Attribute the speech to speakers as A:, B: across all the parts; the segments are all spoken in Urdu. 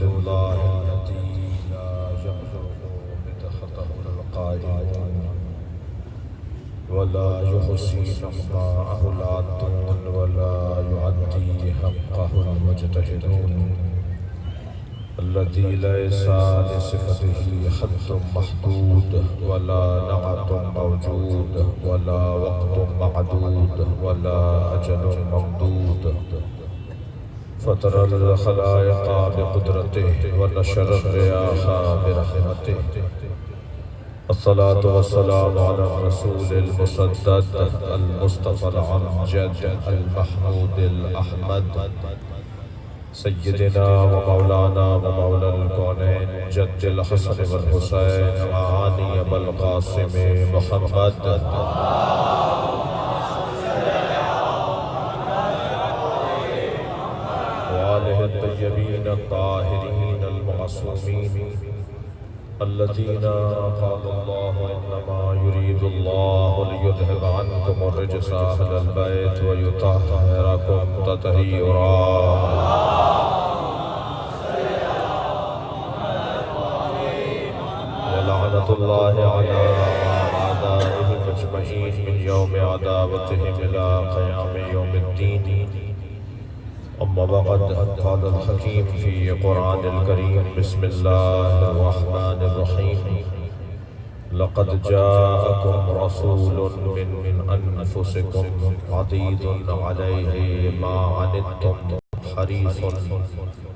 A: لله الذي لا يبلغ مدحته القائلون ولا يحصي نعماءه العادون ولا يعدي حقه المجتهدون الذي ليس لصفته حد محدود ولا نعت موجود ولا وقت معدود ولا أجل ممدود فطر الخلائق بقدرته ونشر الرياح برحمته الصلاة والسلام على الرسول المسدد المصطفى الأمجد المحمود الأحمد سيدنا ومولانا ومولى الكونين جد الحسن والحسين وعاني أبا القاسم محمد وآله الطيبين الطاهرين المعصومين الذين قال الله إنما يريد الله ليذهب عنكم الرجس أهل البيت ويطهركم تطهيرا ولعنة الله على أعدائهم أجمعين من يوم عداوتهم إلى قيام يوم الدين أما بعد قال الحكيم في قرآن الكريم بسم الله الرحمن الرحيم لقد جاءكم رسول من أنفسكم عزيز عليه ما عنتم حريص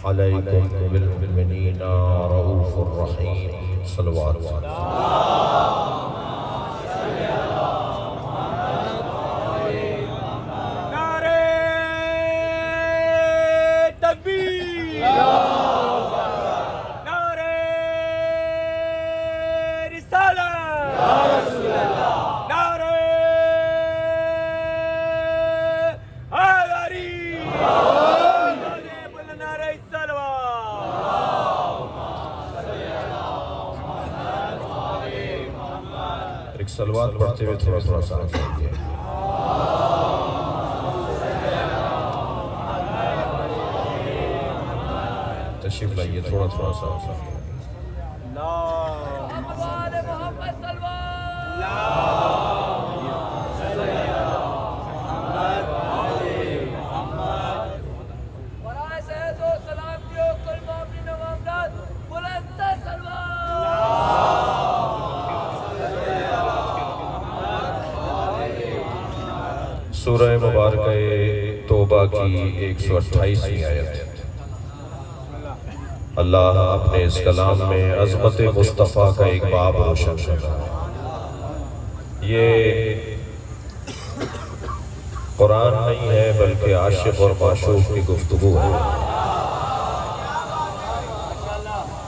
A: عليكم بالمؤمنين رؤوف رحيم صلوات ایک صلوات پڑھتے ہوئے تھوڑا سا آگے تشریف لائیے تھوڑا سا آگے سورہ مبارکہ توبہ کی 128ویں آیت اللہ اپنے اس کلام میں عظمت مصطفیٰ کا ایک باب روشن کر رہا ہے یہ قرآن نہیں ہے بلکہ عاشق اور معشوق کی گفتگو ہے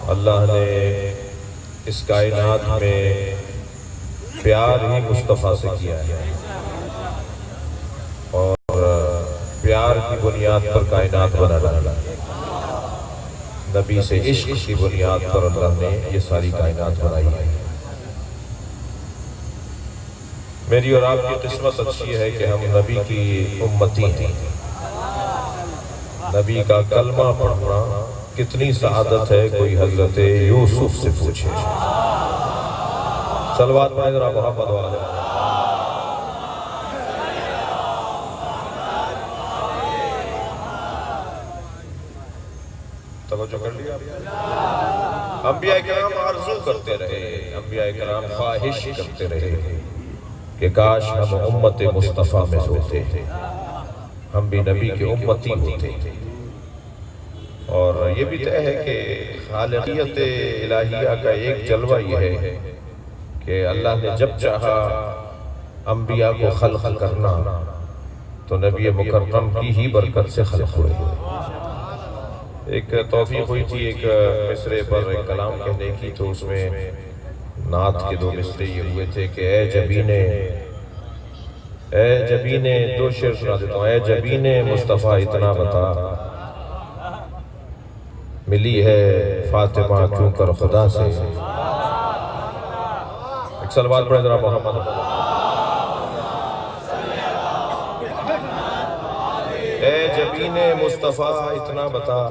A: اللہ نے اس کائنات میں پیار ہی مصطفیٰ سے کیا ہے اور پیار کی بنیاد پر کائنات بنا ڈالا نبی سے عشق کی بنیاد پر اللہ نے یہ ساری کائنات بنائی ہے میری اور آپ کی قسمت اچھی ہے کہ ہم نبی کی امتی ہیں نبی کا کلمہ پڑھنا کتنی سعادت ہے کوئی حضرت یوسف سے پوچھے صلوات پڑھیں ذرا محمد والے توجہ کر لیا انبیاء کرام آرزو کرتے رہے انبیاء کرام خواہش کرتے رہے کہ کاش ہم امت مصطفیٰ میں ہوتے ہم بھی نبی کے امتی ہوتے اور یہ بھی طے ہے کہ خالقیت الہیہ کا ایک جلوہ یہ ہے کہ اللہ نے جب چاہا انبیاء کو خلق کرنا تو نبی مکرم کی ہی برکت سے خلق ہوئے ایک توفیق ہوئی تھی ایک مصرے پر ایک کلام کہنے کی تو اس میں نعت کے 2 مصرے یہ ہوئے تھے کہ اے جبینے 2 شعر سنا دیتا ہوں اے جبینے مصطفیٰ اتنا بتا ملی ہے فاطمہ کیوں کر خدا سے ایک صلوات پڑھیں ذرا محمد اے جبین مصطفیٰ اتنا بتا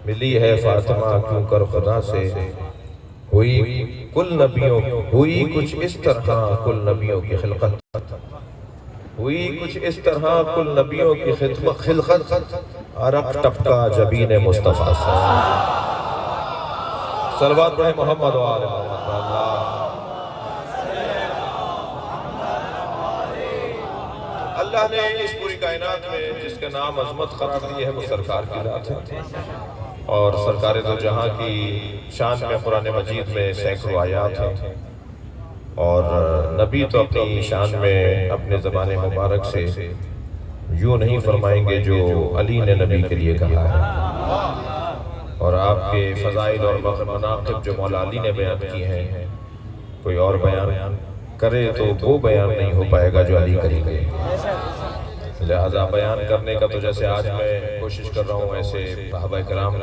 A: ملی ہے فاطمہ کیوں کر خدا سے، ہوئی کل نبیوں ہوئی کچھ اس طرح کل نبیوں کی خلقت، ہوئی کچھ اس طرح کل نبیوں کی خلقت، عرق ٹپکا جبین مصطفیٰ سے۔ صلوات پڑھیں محمد و آل محمد۔ اللہ نے اس پوری کائنات میں جس کا نام عظمت قرار دی ہے وہ سرکار کی ذات ہے، اور سرکار دو جہاں کی شان میں قرآن مجید میں سینکڑوں آیات ہیں، اور نبی تو اپنی شان میں اپنے زبان مبارک سے یوں نہیں فرمائیں گے جو علی نے نبی کے لیے کہا ہے، اور آپ کے فضائل اور مناقب جو مولا علی نے بیان کی ہیں، کوئی اور بیان کرے تو وہ بیان نہیں ہو پائے گا جو علی کریں گے۔ لہذا بیان کرنے کا تو جیسے آج میں کوشش کر رہا ہوں، ایسے صحابہ کرام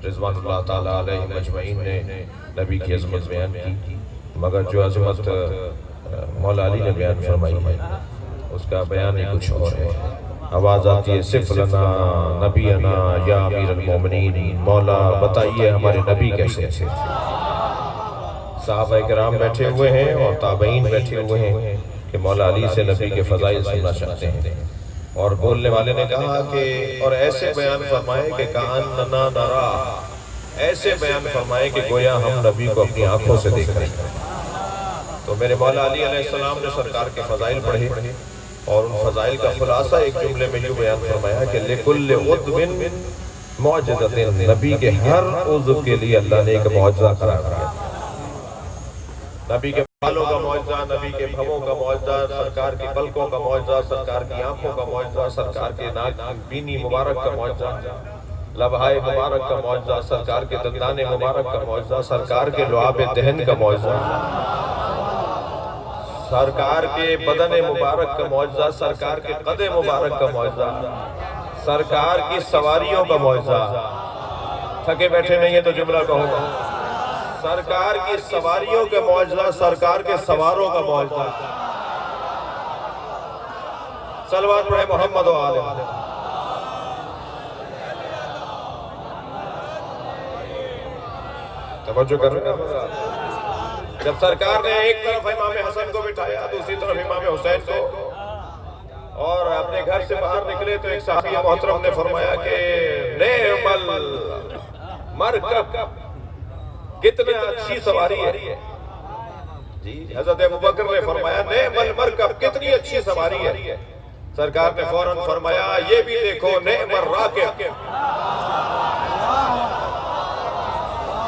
A: رضوان اللہ تعالیٰ علیہ مجمعین نے نبی کی عظمت بیان کی، مگر جو عظمت مولا علی نے بیان فرمائی ہے اس کا بیان ہی کچھ اور ہے۔ آواز آتی ہے صف لنا نبینا یا امیر المومنین، مولا بتائیے ہمارے نبی کیسے تھے۔ صحابہ کرام بیٹھے ہوئے ہیں اور تابعین بیٹھے ہوئے ہیں کہ مولا علی سے نبی کے فضائل سننا چاہتے ہیں، اور بولنے والے نے کہا کہ اور ایسے بیان فرمائے کہ کأننا نرا، ایسے بیان فرمائے کہ گویا ہم نبی کو اپنی آنکھوں سے دیکھ رہے ہیں۔ تو میرے مولا علی علیہ السلام نے سرکار کے فضائل پڑھے، اور ان فضائل کا خلاصہ ایک جملے میں یوں بیان فرمایا کہ لِكُلِّ عُضْوٍ مُعْجِزَةٍ، نبی کے ہر عضو کے لیے اللہ نے ایک معجزہ قرار دیا۔ نبی کے بالوں کا معجزہ، نبی کے بھووں کا معجزہ، سرکار کی پلکوں کا معجزہ، سرکار کی آنکھوں کا معجزہ، سرکار کے ناک بینی مبارک کا معجزہ، لبہائے مبارک کا معجزہ، سرکار کے دندان مبارک کا معجزہ، سرکار کے لعاب دہن کا معجزہ، سرکار کے بدن مبارک کا معجزہ، سرکار کے قد مبارک کا معجزہ، سرکار کی سواریوں کا معجزہ۔ تھکے بیٹھے نہیں ہیں تو جملہ کہوں گا، سرکار کی سواریوں کا معجزہ، سرکار کے سواروں کا معجزہ۔ صلوات پڑھیں محمد و آل محمد۔ توجہ کر رہے ہیں؟ جب سرکار نے ایک طرف امام حسن کو بٹھایا، دوسری طرف امام حسین کو، اور اپنے گھر سے باہر نکلے تو ایک صحابی محترم نے فرمایا کہ نعم المرکب، کتنا اچھی سواری ہے۔ جی حضرت ابوبکر نے فرمایا نعم المرکب، کتنی اچھی سواری ہے۔ سرکار نے فوراً فرمایا یہ بھی دیکھو نعم الراکب۔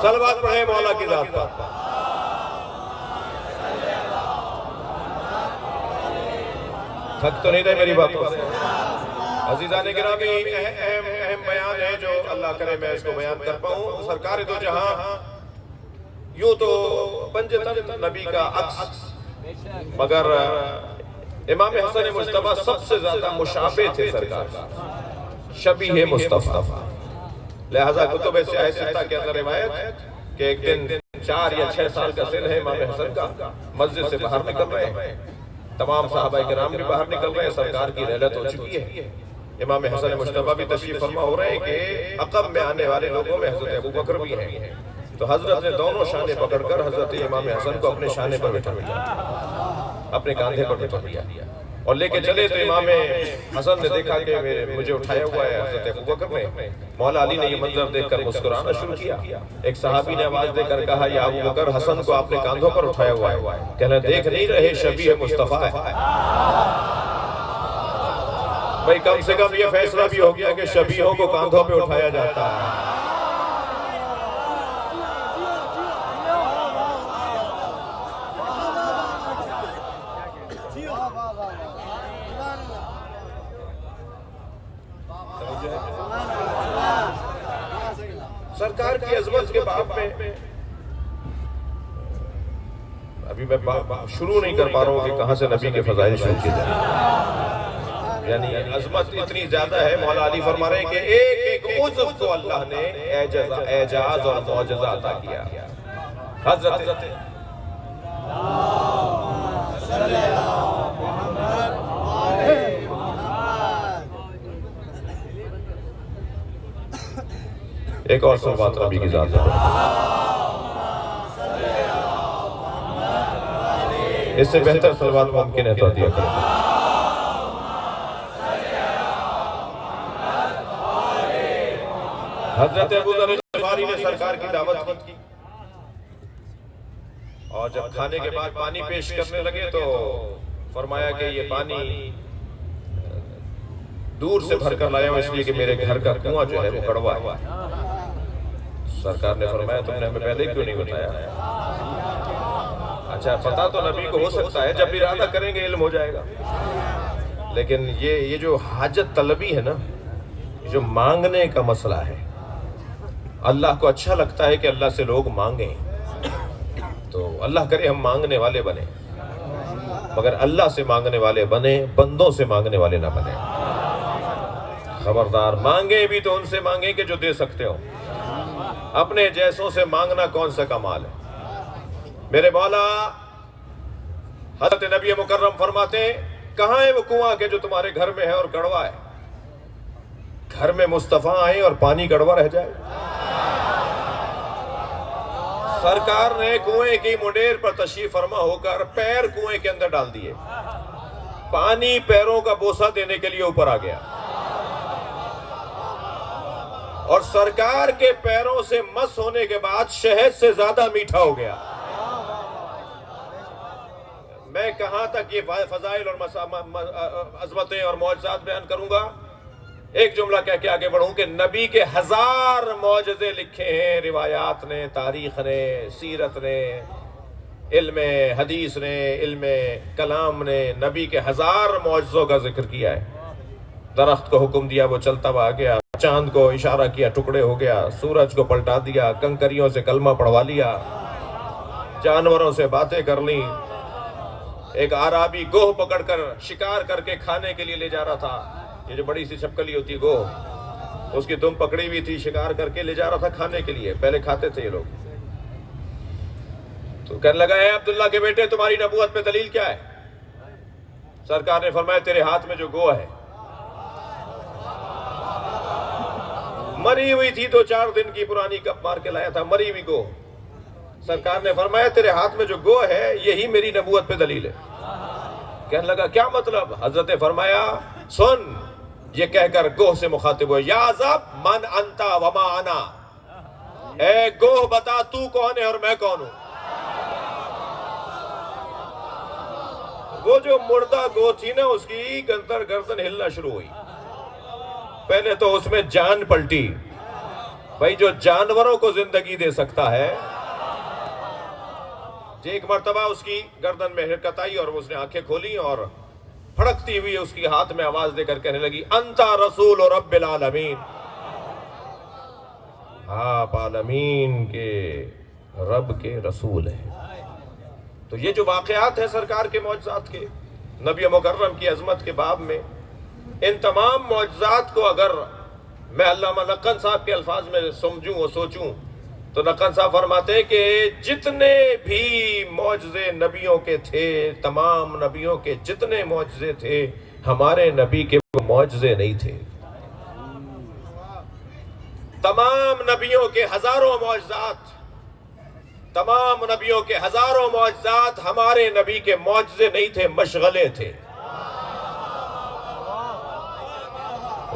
A: صلوات پڑھیں مولا کی ذات پر۔ تھک تو نہیں رہے میری بات پر؟ عزیزان گرامی، اہم بیان ہے جو اللہ کرے میں اس کو بیان کر پاؤں۔ سرکار دو جہاں یوں تو پنجتن نبی کا عکس، مگر امام حسن مجتبیٰ سب سے زیادہ مشابہ تھے سرکار، شبیہ مصطفیٰ۔ لہذا کتب سیاہ ستہ کے اندر روایت کہ ایک دن 4 یا 6 سال کا سن ہے امام حسن کا، مسجد سے باہر نکل رہے ہیں، تمام صحابہ کرام بھی باہر نکل رہے ہیں، سرکار کی رحلت ہو چکی ہے، امام حسن مجتبیٰ بھی تشریف فرما ہو رہے ہیں کہ عقب میں آنے والے لوگوں میں حضرت ابوبکر بھی ہیں۔ تو حضرت نے دونوں شانے پکڑ کر حضرت امام حسن کو اپنے شانے پر بٹھا دیا، اپنے کاندھے پر بٹھا دیا، اور لے کے چلے تو امام حسن نے دیکھا کہ مجھے اٹھایا ہوا ہے حضرت ابوبکر نے۔ مولا علی نے یہ منظر دیکھ کر مسکرانا شروع کیا۔ ایک صحابی نے آواز دے کر کہا یا ابوبکر، حسن کو آپ نے کاندھوں پر اٹھایا ہوا ہے، کہنا دیکھ نہیں رہے شبیہ مصطفیٰ ہے۔ بھئی کم سے کم یہ فیصلہ بھی ہو گیا کہ شبیہوں کو کاندھوں پہ اٹھایا جاتا ہے۔ سرکار کی عظمت کے باب میں ابھی میں شروع نہیں کر پا رہا ہوں کہ کہاں سے نبی کے فضائل شروع کی جائے، یعنی عظمت اتنی زیادہ ہے۔ مولا علی فرما رہے ہیں کہ ایک ایک عضو کو اللہ نے اعجاز اور معجزہ عطا کیا۔ حضرت ایک اور صلوات نبی کی ذات پر، اس سے بہتر صلوات ممکن ہے تو عطیہ کریں۔ حضرت ابو ذر غفاری نے سرکار کی دعوت کی، اور جب کھانے کے بعد پانی پیش کرنے لگے تو فرمایا کہ یہ پانی دور سے بھر کر لایا ہوں اس لیے کہ میرے گھر کا کنواں جو ہے وہ کڑوا ہے۔ سرکار نے فرمایا تم نے ہمیں پہلے کیوں نہیں بتایا؟ اچھا پتہ تو نبی کو ہو سکتا ہے، جب ارادہ کریں گے علم ہو جائے گا، لیکن یہ جو حاجت طلبی ہے نا، جو مانگنے کا مسئلہ ہے، اللہ کو اچھا لگتا ہے کہ اللہ سے لوگ مانگیں، تو اللہ کرے ہم مانگنے والے بنیں، مگر اللہ سے مانگنے والے بنیں، بندوں سے مانگنے والے نہ بنیں۔ خبردار، مانگیں بھی تو ان سے مانگیں کہ جو دے سکتے ہو، اپنے جیسوں سے مانگنا کون سا کمال ہے؟ میرے مولا حضرت نبی مکرم فرماتے ہیں کہاں ہے وہ کنواں کہ جو تمہارے گھر میں ہے اور کڑوا ہے؟ گھر میں مصطفیٰ آئے اور پانی کڑوا رہ جائے؟ سرکار نے کنویں کی منڈیر پر تشریف فرما ہو کر پیر کنویں کے اندر ڈال دیے، پانی پیروں کا بوسہ دینے کے لیے اوپر آ گیا، اور سرکار کے پیروں سے مس ہونے کے بعد شہد سے زیادہ میٹھا ہو گیا۔ میں کہاں تک یہ فضائل اور عظمتیں اور معجزات بیان کروں گا؟ ایک جملہ کہہ کے آگے بڑھوں کہ نبی کے 1000 معجزے لکھے ہیں روایات نے، تاریخ نے، سیرت نے، علم حدیث نے، علم کلام نے نبی کے 1000 معجزوں کا ذکر کیا ہے۔ درخت کو حکم دیا وہ چلتا ہوا گیا، چاند کو اشارہ کیا ٹکڑے ہو گیا، سورج کو پلٹا دیا، کنکریوں سے کلمہ پڑھوا لیا، جانوروں سے باتیں کر لیں۔ ایک عرابی گوہ پکڑ کر شکار کر کے کھانے کے لیے لے جا رہا تھا، یہ جو بڑی سی چھپکلی ہوتی ہے گوہ، اس کی دم پکڑی ہوئی تھی، شکار کر کے لے جا رہا تھا کھانے کے لیے، پہلے کھاتے تھے یہ لوگ۔ تو کہنے لگا اے عبداللہ کے بیٹے تمہاری نبوت پہ دلیل کیا ہے؟ سرکار نے فرمایا تیرے ہاتھ میں جو گوہ ہے، مری ہوئی تھی 2-4 دن کی پرانی کپ مار کے لایا تھا، مری ہوئی گوہ۔ سرکار نے فرمایا تیرے ہاتھ میں جو گوہ ہے یہی میری نبوت پہ دلیل ہے۔ کہنے لگا کیا مطلب؟ حضرت نے فرمایا سن، یہ کہہ کر گوہ سے مخاطب ہوئے یا عذاب من انتا وما انا، اے گوہ بتا تو کون ہے اور میں کون ہوں؟ وہ جو مردہ گوہ تھی نا اس کی گردن ہلنا شروع ہوئی، پہلے تو اس میں جان پلٹی، بھائی جو جانوروں کو زندگی دے سکتا ہے، ایک مرتبہ اس کی گردن میں حرکت آئی اور اس نے آنکھیں کھولی اور پھڑکتی ہوئی اس کی ہاتھ میں آواز دے کر کہنے لگی انتا رسول رب العالمین، آپ عالمین کے رب کے رسول ہیں۔ تو یہ جو واقعات ہیں سرکار کے معجزات کے، نبی مکرم کی عظمت کے باب میں، ان تمام معجزات کو اگر میں علامہ نقن صاحب کے الفاظ میں سمجھوں اور سوچوں تو نقن صاحب فرماتے ہیں کہ جتنے بھی معجزے نبیوں کے تھے، تمام نبیوں کے جتنے معجزے تھے، ہمارے نبی کے وہ معجزے نہیں تھے۔ تمام نبیوں کے ہزاروں معجزات، تمام نبیوں کے ہزاروں معجزات ہمارے نبی کے معجزے نہیں تھے، مشغلے تھے،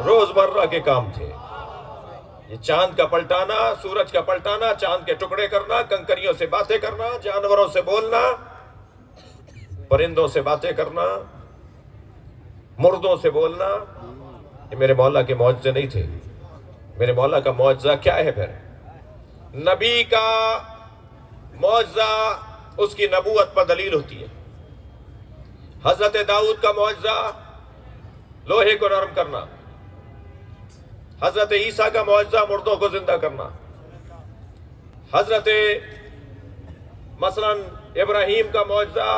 A: روزمرہ کے کام تھے۔ یہ چاند کا پلٹانا، سورج کا پلٹانا، چاند کے ٹکڑے کرنا، کنکریوں سے باتیں کرنا، جانوروں سے بولنا، پرندوں سے باتیں کرنا، مردوں سے بولنا، یہ میرے مولا کے معجزے نہیں تھے۔ میرے مولا کا معجزہ کیا ہے پھر؟ نبی کا معجزہ اس کی نبوت پر دلیل ہوتی ہے۔ حضرت داؤد کا معجزہ لوہے کو نرم کرنا، حضرت عیسیٰ کا معجزہ مردوں کو زندہ کرنا، حضرت مثلا ابراہیم کا معجزہ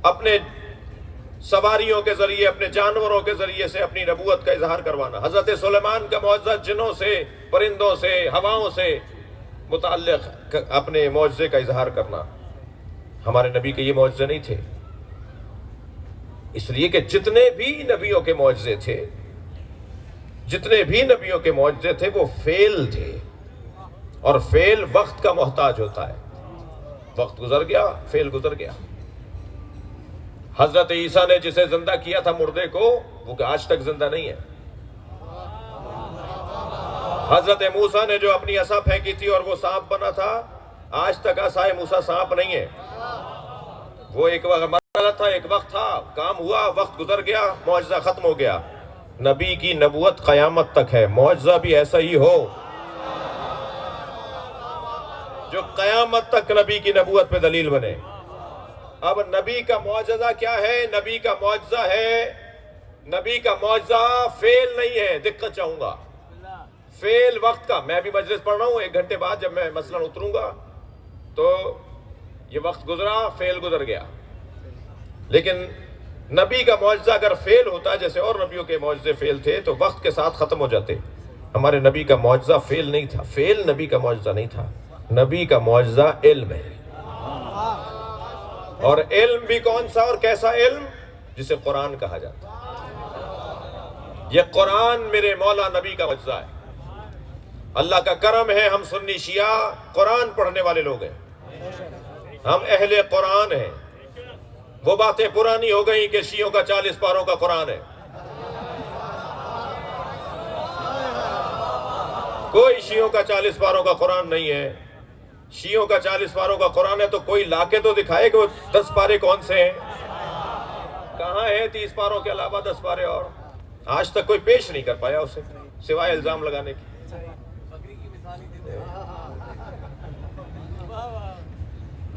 A: اپنے سواریوں کے ذریعے، اپنے جانوروں کے ذریعے سے اپنی نبوت کا اظہار کروانا، حضرت سلیمان کا معجزہ جنوں سے، پرندوں سے، ہواؤں سے متعلق اپنے معجزے کا اظہار کرنا۔ ہمارے نبی کے یہ معجزے نہیں تھے، اس لیے کہ جتنے بھی نبیوں کے معجزے تھے جتنے بھی نبیوں کے معجزے تھے وہ فیل تھے، اور فیل وقت کا محتاج ہوتا ہے۔ وقت گزر گیا، فیل گزر گیا۔ حضرت عیسیٰ نے جسے زندہ کیا تھا مردے کو، وہ آج تک زندہ نہیں ہے۔ حضرت موسیٰ نے جو اپنی عصا پھینکی تھی اور وہ سانپ بنا تھا، آج تک عصائے موسیٰ سانپ نہیں ہے۔ وہ ایک وقت مرحلہ تھا، ایک وقت تھا، کام ہوا، وقت گزر گیا، معجزہ ختم ہو گیا۔ نبی کی نبوت قیامت تک ہے، معجزہ بھی ایسا ہی ہو جو قیامت تک نبی کی نبوت پہ دلیل بنے۔ اب نبی کا معجزہ کیا ہے؟ نبی کا معجزہ ہے، نبی کا معجزہ فیل نہیں ہے۔ دقت چاہوں گا، فیل وقت کا، میں بھی مجلس پڑھ رہا ہوں، 1 گھنٹے بعد جب میں مثلاً اتروں گا تو یہ وقت گزرا، فیل گزر گیا۔ لیکن نبی کا معجزہ اگر فیل ہوتا جیسے اور نبیوں کے معجزے فیل تھے تو وقت کے ساتھ ختم ہو جاتے۔ ہمارے نبی کا معجزہ فیل نہیں تھا، فیل نبی کا معجزہ نہیں تھا۔ نبی کا معجزہ علم ہے، اور علم بھی کون سا اور کیسا علم؟ جسے قرآن کہا جاتا ہے۔ یہ قرآن میرے مولا نبی کا معجزہ ہے۔ اللہ کا کرم ہے، ہم سنی شیعہ قرآن پڑھنے والے لوگ ہیں، ہم اہل قرآن ہیں۔ وہ باتیں پرانی ہو گئیں کہ شیعوں کا 40 پاروں کا قرآن ہے۔ کوئی شیعوں کا 40 پاروں کا قرآن نہیں ہے۔ شیعوں کا 40 پاروں کا قرآن ہے تو کوئی لا کے تو دکھائے کہ وہ 10 پارے کون سے ہیں؟ کہاں ہیں 30 پاروں کے علاوہ 10 پارے؟ اور آج تک کوئی پیش نہیں کر پایا اسے، سوائے الزام لگانے کی۔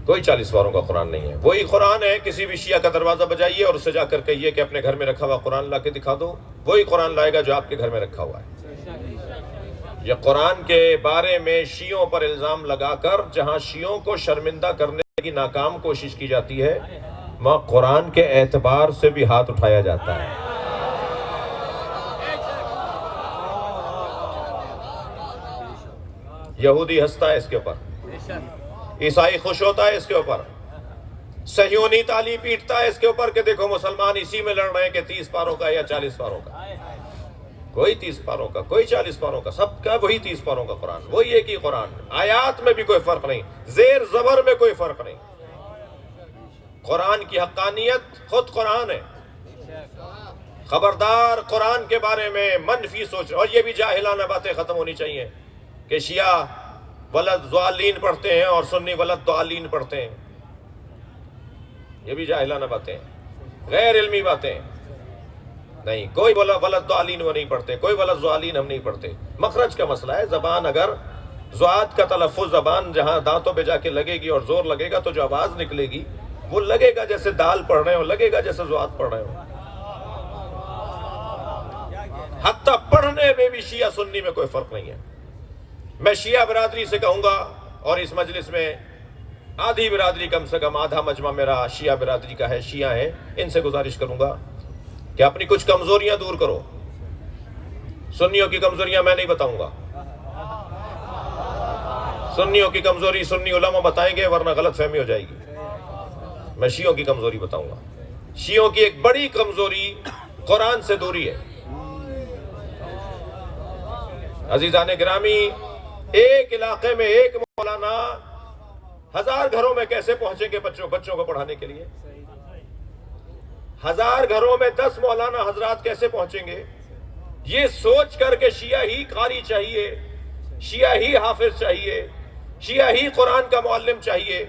A: کوئی 40 پاروں کا قرآن نہیں ہے۔ وہی قرآن ہے، کسی بھی شیعہ کا دروازہ بجائیے اور اسے جا کر کہیے کہ اپنے گھر میں رکھا ہوا قرآن لا کے دکھا دو، وہی قرآن لائے گا جو آپ کے گھر میں رکھا ہوا ہے۔ یہ قرآن کے بارے میں شیعوں پر الزام لگا کر جہاں شیعوں کو شرمندہ کرنے کی ناکام کوشش کی جاتی ہے، وہاں قرآن کے اعتبار سے بھی ہاتھ اٹھایا جاتا ہے۔ یہودی ہنستا ہے اس کے اوپر، عیسائی خوش ہوتا ہے اس کے اوپر، صہیونی تالی پیٹتا ہے اس کے اوپر کہ دیکھو مسلمان اسی میں لڑ رہے ہیں کہ 30 پاروں کا یا 40 پاروں کا۔ کوئی 30 پاروں کا، کوئی 40 پاروں کا، سب کا وہی 30 پاروں کا قرآن، وہی ایک ہی قرآن۔ آیات میں بھی کوئی فرق نہیں، زیر زبر میں کوئی فرق نہیں۔ قرآن کی حقانیت خود قرآن ہے۔ خبردار قرآن کے بارے میں منفی سوچ، اور یہ بھی جاہلانہ باتیں ختم ہونی چاہیے کہ شیعہ ولد ضالین پڑھتے ہیں اور سنی ولد ضالین پڑھتے ہیں۔ یہ بھی جاہلانہ باتیں، غیر علمی باتیں۔ نہیں، کوئی ولد ضالین وہ نہیں پڑھتے، کوئی ولد ضالین ہم نہیں پڑھتے۔ مخرج کا مسئلہ ہے، زبان اگر ضاد کا تلفظ زبان جہاں دانتوں پہ جا کے لگے گی اور زور لگے گا تو جو آواز نکلے گی وہ لگے گا جیسے دال پڑھ رہے ہو، لگے گا جیسے ضاد پڑھ رہے ہو۔ حتیٰ پڑھنے میں بھی شیعہ سنی میں کوئی فرق نہیں ہے۔ میں شیعہ برادری سے کہوں گا، اور اس مجلس میں آدھی برادری، کم سے کم آدھا مجمع میرا شیعہ برادری کا ہے، شیعہ ہیں، ان سے گزارش کروں گا کہ اپنی کچھ کمزوریاں دور کرو۔ سنیوں کی کمزوریاں میں نہیں بتاؤں گا، سنیوں کی کمزوری سنی علماء بتائیں گے، ورنہ غلط فہمی ہو جائے گی۔ میں شیعوں کی کمزوری بتاؤں گا۔ شیعوں کی ایک بڑی کمزوری قرآن سے دوری ہے۔ عزیزان گرامی، ایک علاقے میں ایک مولانا 1000 گھروں میں کیسے پہنچیں گے بچوں کو پڑھانے کے لیے؟ 1000 گھروں میں 10 مولانا حضرات کیسے پہنچیں گے؟ یہ سوچ کر کہ شیعہ ہی قاری چاہیے، شیعہ ہی حافظ چاہیے، شیعہ ہی قرآن کا معلم چاہیے،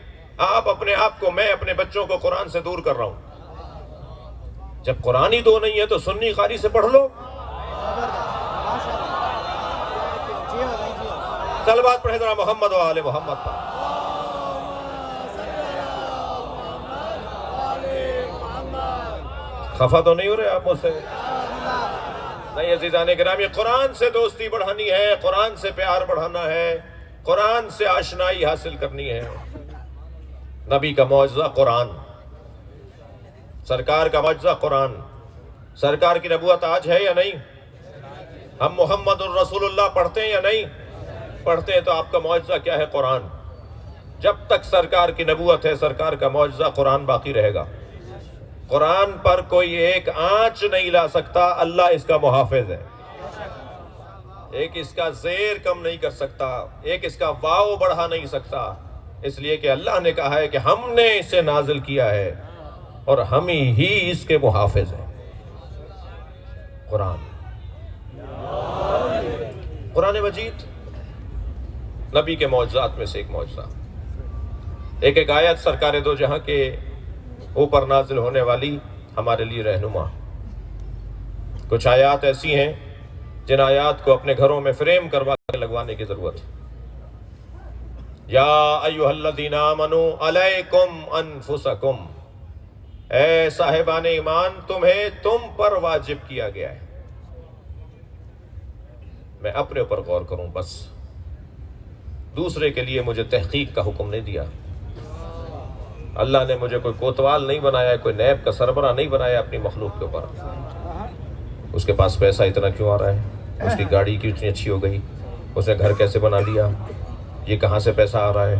A: آپ اپنے آپ کو، میں اپنے بچوں کو قرآن سے دور کر رہا ہوں۔ جب قرآن ہی دو نہیں ہے تو سنی قاری سے پڑھ لو۔ صلوات پڑھیں ذرا محمد و آل محمد پر۔ خفا تو نہیں ہو رہے آپ مجھ سے؟ نہیں عزیزان گرامی، قرآن سے دوستی بڑھانی ہے، قرآن سے پیار بڑھانا ہے، قرآن سے آشنائی حاصل کرنی ہے۔ نبی کا معجزہ قرآن، سرکار کا معجزہ قرآن۔ سرکار کی نبوت آج ہے یا نہیں؟ ہم محمد الرسول اللہ پڑھتے ہیں یا نہیں پڑھتے ہیں؟ تو آپ کا معجزہ کیا ہے؟ قرآن۔ جب تک سرکار کی نبوت ہے، سرکار کا معجزہ قرآن باقی رہے گا۔ قرآن پر کوئی ایک آنچ نہیں لا سکتا، اللہ اس کا محافظ ہے۔ ایک اس کا زیر کم نہیں کر سکتا، ایک اس کا واو بڑھا نہیں سکتا، اس لیے کہ اللہ نے کہا ہے کہ ہم نے اسے نازل کیا ہے اور ہم ہی اس کے محافظ ہیں۔ قرآن مجید نبی کے معجزات میں سے ایک معجزہ، ایک ایک آیت سرکار دو جہاں کے اوپر نازل ہونے والی ہمارے لیے رہنما۔ کچھ آیات ایسی ہیں جن آیات کو اپنے گھروں میں فریم کروا کے لگوانے کی ضرورت ہے۔ یا ایھا الذین آمنوا علیکم انفسکم، اے صاحبان ایمان تمہیں تم پر واجب کیا گیا ہے۔ میں اپنے اوپر غور کروں بس، دوسرے کے لیے مجھے تحقیق کا حکم نہیں دیا۔ اللہ نے مجھے کوئی کوتوال نہیں بنایا، کوئی نیب کا سربراہ نہیں بنایا اپنی مخلوق کے اوپر۔ اس کے پاس پیسہ اتنا کیوں آ رہا ہے، اس کی گاڑی کیوں اتنی اچھی ہو گئی، اس نے گھر کیسے بنا لیا، یہ کہاں سے پیسہ آ رہا ہے؟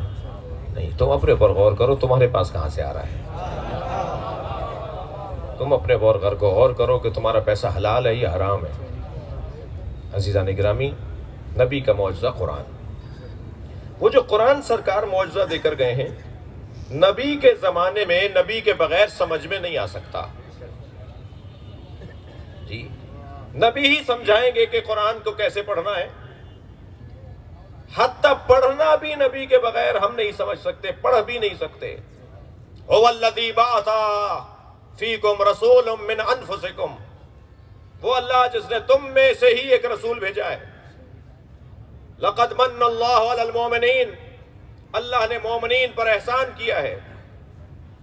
A: نہیں، تم اپنے اوپر غور کرو تمہارے پاس کہاں سے آ رہا ہے۔ تم اپنے غور کو غور کرو کہ تمہارا پیسہ حلال ہے یا حرام ہے۔ عزیزان گرامی، نبی کا معجزہ قرآن، وہ جو قرآن سرکار معجزہ دے کر گئے ہیں، نبی کے زمانے میں نبی کے بغیر سمجھ میں نہیں آ سکتا۔ جی، نبی ہی سمجھائیں گے کہ قرآن کو کیسے پڑھنا ہے۔ حتی پڑھنا بھی نبی کے بغیر ہم نہیں سمجھ سکتے، پڑھ بھی نہیں سکتے۔ هو الذی بعث فیکم رسول من انفسکم، وہ اللہ جس نے تم میں سے ہی ایک رسول بھیجا ہے۔ لقد من اللہ علی المؤمنین، اللہ نے مومنین پر احسان کیا ہے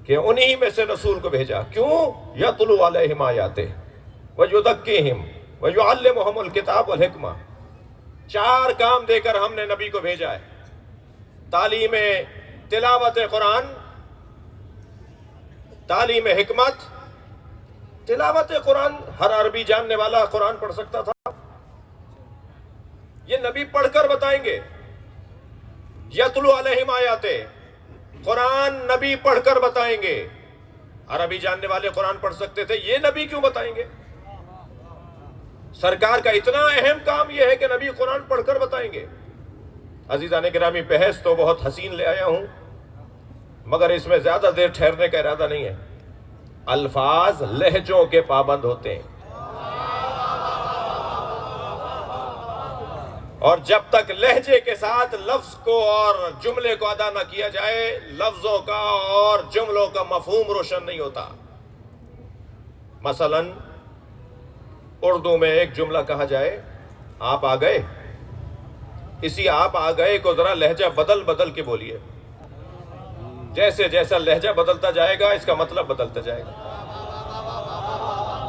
A: کہ انہی میں سے رسول کو بھیجا۔ کیوں؟ یتلو علیہم آیاتہ ویزکیہم ویعلمہم الکتاب والحکمہ، 4 کام دے کر ہم نے نبی کو بھیجا ہے۔ تعلیم تلاوت قرآن، تعلیم حکمت۔ تلاوت قرآن ہر عربی جاننے والا قرآن پڑھ سکتا تھا، یہ نبی پڑھ کر بتائیں گے۔ یتلو علیہم آیاتہ، قرآن نبی پڑھ کر بتائیں گے۔ عربی جاننے والے قرآن پڑھ سکتے تھے، یہ نبی کیوں بتائیں گے؟ سرکار کا اتنا اہم کام یہ ہے کہ نبی قرآن پڑھ کر بتائیں گے۔ عزیزان گرامی، بحث تو بہت حسین لے آیا ہوں، مگر اس میں زیادہ دیر ٹھہرنے کا ارادہ نہیں ہے۔ الفاظ لہجوں کے پابند ہوتے ہیں، اور جب تک لہجے کے ساتھ لفظ کو اور جملے کو ادا نہ کیا جائے، لفظوں کا اور جملوں کا مفہوم روشن نہیں ہوتا۔ مثلا اردو میں ایک جملہ کہا جائے، آپ آ گئے، اسی آپ آ گئے کو ذرا لہجہ بدل بدل کے بولیے۔ جیسے جیسا لہجہ بدلتا جائے گا اس کا مطلب بدلتا جائے گا۔